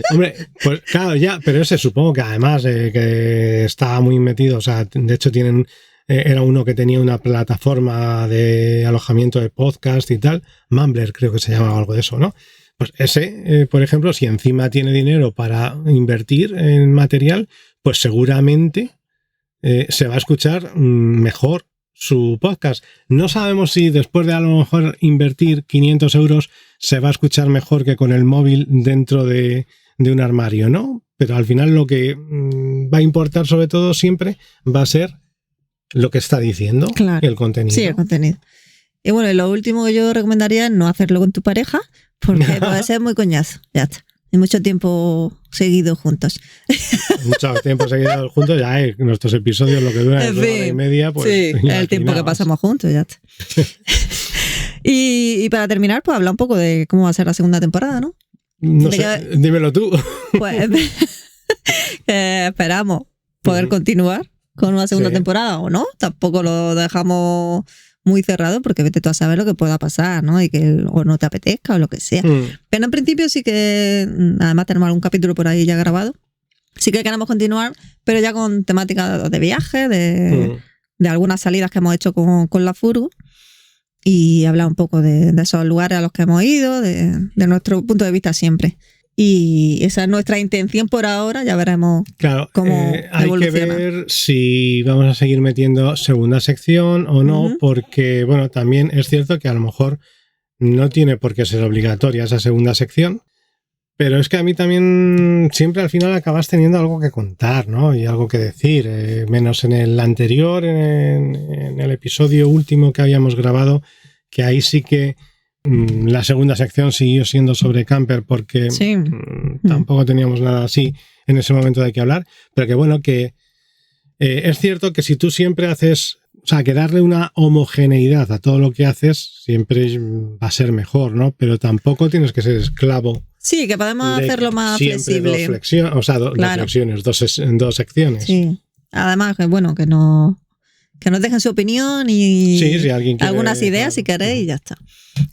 Hombre, pues claro, ya, pero ese supongo que además que estaba muy metido, o sea, de hecho tienen, era uno que tenía una plataforma de alojamiento de podcast y tal, Mumbler creo que se llamaba algo de eso, ¿no? Pues ese, por ejemplo, si encima tiene dinero para invertir en material, pues seguramente se va a escuchar mejor su podcast. No sabemos si después de a lo mejor invertir 500 euros se va a escuchar mejor que con el móvil dentro de un armario, ¿no? Pero al final lo que va a importar sobre todo siempre va a ser lo que está diciendo, claro, el contenido. Sí, el contenido. Y bueno, y lo último que yo recomendaría es no hacerlo con tu pareja, porque puede ser muy coñazo. Ya está. Y mucho tiempo seguido juntos. Mucho tiempo seguido juntos, ya nuestros episodios lo que duran es 1 hora y media, pues sí, el tiempo que pasamos juntos, ya está. Y para terminar, pues hablar un poco de cómo va a ser la segunda temporada, ¿no? No sé, dímelo tú. Pues esperamos poder continuar con una segunda temporada o no. Tampoco lo dejamos muy cerrado porque vete tú a saber lo que pueda pasar, ¿no? Y que o no te apetezca o lo que sea. Pero en principio sí que, además tenemos algún capítulo por ahí ya grabado, sí que queremos continuar, pero ya con temática de viaje, de algunas salidas que hemos hecho con la furgo y hablar un poco de esos lugares a los que hemos ido, de nuestro punto de vista siempre. Y esa es nuestra intención por ahora, ya veremos cómo hay evoluciona. Que ver si vamos a seguir metiendo segunda sección o no, porque bueno, también es cierto que a lo mejor no tiene por qué ser obligatoria esa segunda sección, pero es que a mí también siempre al final acabas teniendo algo que contar, ¿no? Y algo que decir, menos en el anterior, en el episodio último que habíamos grabado, que ahí sí que la segunda sección siguió siendo sobre camper porque tampoco teníamos nada así en ese momento de que hablar, pero que bueno, que es cierto que si tú siempre haces, o sea, que darle una homogeneidad a todo lo que haces siempre va a ser mejor, ¿no? Pero tampoco tienes que ser esclavo. Sí, que podemos hacerlo más flexible. Dos flexiones, dos secciones. Sí, además que bueno, que nos dejen su opinión y si alguien quiere, algunas ideas si queréis y ya está.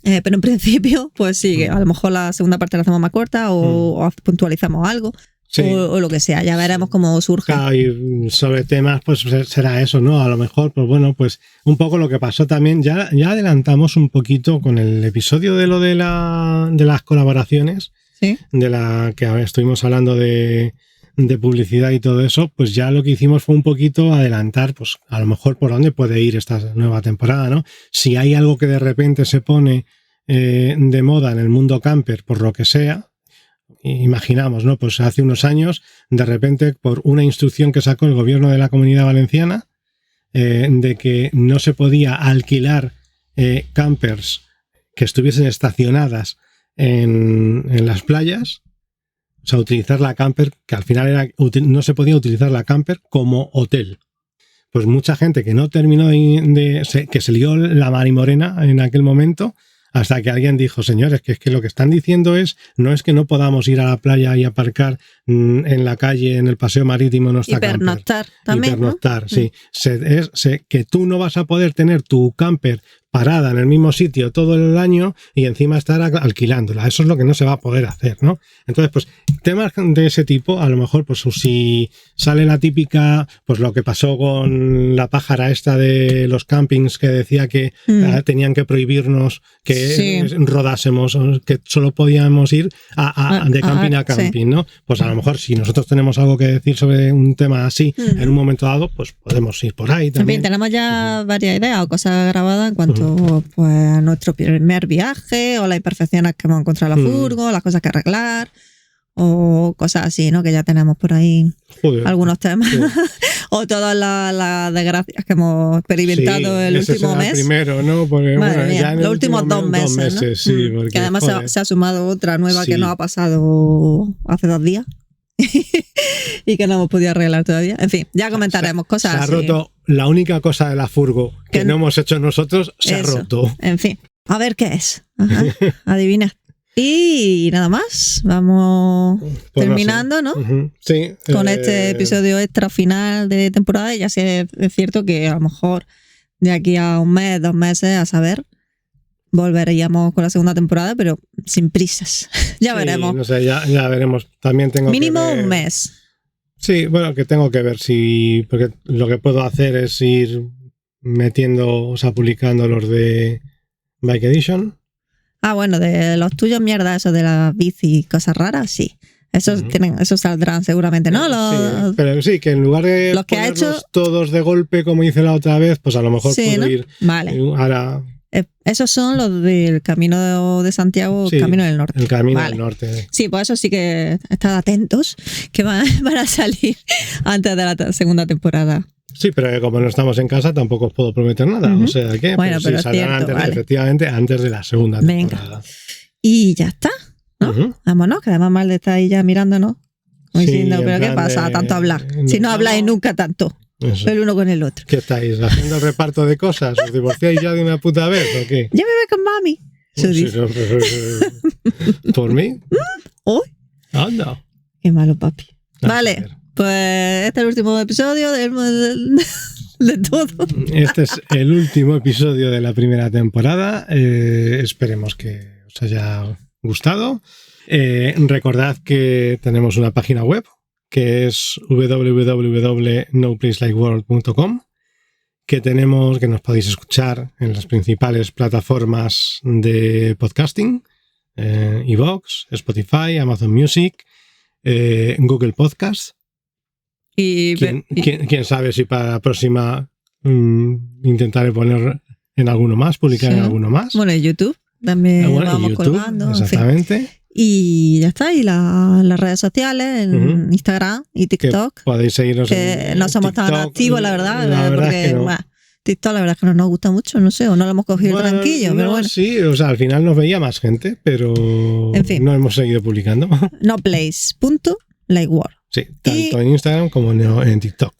Pero en principio, pues sí, a lo mejor la segunda parte la hacemos más corta o puntualizamos algo o lo que sea, ya veremos cómo surge. Claro, y sobre temas, pues será eso, ¿no? A lo mejor, pues bueno, pues un poco lo que pasó también, ya adelantamos un poquito con el episodio de lo de las colaboraciones, de la que estuvimos hablando de publicidad y todo eso, pues ya lo que hicimos fue un poquito adelantar, pues a lo mejor por dónde puede ir esta nueva temporada, ¿no? Si hay algo que de repente se pone de moda en el mundo camper, por lo que sea, imaginamos, ¿no? Pues hace unos años, de repente, por una instrucción que sacó el gobierno de la Comunidad Valenciana, de que no se podía alquilar campers que estuviesen estacionadas en las playas, o sea, utilizar la camper, que al final no se podía utilizar la camper como hotel. Pues mucha gente que no terminó que se lió la marimorena en aquel momento, hasta que alguien dijo, señores, que es que lo que están diciendo no es que no podamos ir a la playa y aparcar en la calle, en el paseo marítimo nuestra camper. Pernoctar también, pernoctar, ¿no? Sí. Que tú no vas a poder tener tu camper parada en el mismo sitio todo el año y encima estar alquilándola. Eso es lo que no se va a poder hacer, ¿no? Entonces, pues, temas de ese tipo, a lo mejor, pues si sale la típica, pues lo que pasó con la pájara esta de los campings que decía que tenían que prohibirnos que rodásemos, que solo podíamos ir de camping a camping, ¿no? Pues a lo mejor si nosotros tenemos algo que decir sobre un tema así en un momento dado, pues podemos ir por ahí también. En fin, tenemos ya varias ideas o cosas grabadas en cuanto pues, a nuestro primer viaje o las imperfecciones que hemos encontrado en la furgo, las cosas que arreglar o cosas así, ¿no? Que ya tenemos por ahí algunos temas. O todas las desgracias que hemos experimentado el último mes. Primero, ¿no? Porque, ya en los últimos 2 meses, ¿no? Sí, porque, que además se ha sumado otra nueva que nos ha pasado hace 2 días. Y que no hemos podido arreglar todavía. En fin, ya comentaremos cosas. Se ha roto la única cosa de la furgo que no hemos hecho nosotros, se ha roto. En fin. A ver qué es. Ajá, adivina. Y nada más, vamos pues terminando, ¿no? Sí. Con este episodio extra final de temporada. Y ya sí es cierto que a lo mejor de aquí a 1 mes, 2 meses, a saber, volveríamos con la segunda temporada, pero sin prisas. Ya veremos. No sé, ya veremos. También tengo mínimo que ver, 1 mes. Sí, bueno, que tengo que ver si... Porque lo que puedo hacer es ir metiendo, o sea, publicando los de Bike Edition. Ah, bueno, de los tuyos, mierda, eso de la bici y cosas raras, sí. Esos esos saldrán seguramente, ¿no? Sí, pero sí, que en lugar de los que ha hecho todos de golpe, como hice la otra vez, pues a lo mejor sí, puedo ¿no? ir vale. Ahora... Esos son los del Camino de Santiago, sí, Camino del Norte. El Camino del Norte. Sí, pues eso sí que estad atentos, que van a salir antes de la segunda temporada. Sí, pero como no estamos en casa tampoco os puedo prometer nada. O sea que bueno, pero sí, saldrán cierto, antes, efectivamente antes de la segunda temporada. Venga. Y ya está, ¿no? Vámonos, que además Malde está ahí ya mirándonos, como diciendo, pero ¿qué pasa? Tanto hablar. Si no habláis nunca tanto. Eso. El uno con el otro. ¿Qué estáis? ¿Haciendo el reparto de cosas? ¿Os divorciáis ya de una puta vez o qué? Yo me voy con mami. ¿Por mí? ¿Hoy? Anda. Qué malo, papi. Vale, pues este es el último episodio de todo. Este es el último episodio de la primera temporada. Esperemos que os haya gustado. Recordad que tenemos una página web que es www.noplacelikeworld.com, que nos podéis escuchar en las principales plataformas de podcasting, iVoox, Spotify, Amazon Music, Google Podcast. Y ¿Quién sabe si para la próxima intentaré poner en alguno más, publicar en alguno más? Bueno, en YouTube también vamos colgando. Exactamente. En fin. Y ya está, y las redes sociales, en Instagram y TikTok. Que podéis seguirnos que no somos TikTok, tan activos, la verdad, porque es que no. Bueno, TikTok la verdad es que no nos gusta mucho, no sé, o no lo hemos cogido el tranquillo, pero bueno. Sí, o sea, al final nos veía más gente, pero en fin, no hemos seguido publicando. noplace.likeworld. Sí, tanto en Instagram como en TikTok.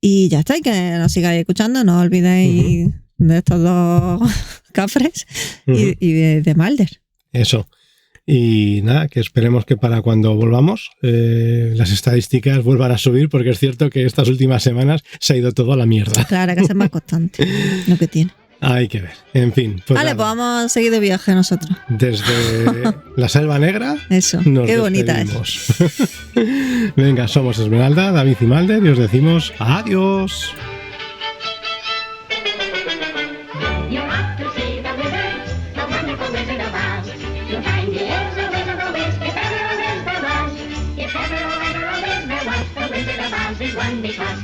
Y ya está, y que nos sigáis escuchando, no olvidéis de estos dos cafres y de Mulder. Eso. Y nada, que esperemos que para cuando volvamos las estadísticas vuelvan a subir, porque es cierto que estas últimas semanas se ha ido todo a la mierda. Claro, hay que ser más constante lo que tiene. Hay que ver. En fin. Pues vale, pues vamos a seguir de viaje nosotros. Desde la Selva Negra. Eso, qué bonita es. Venga, somos Esmeralda, David y Mulder y os decimos adiós. Because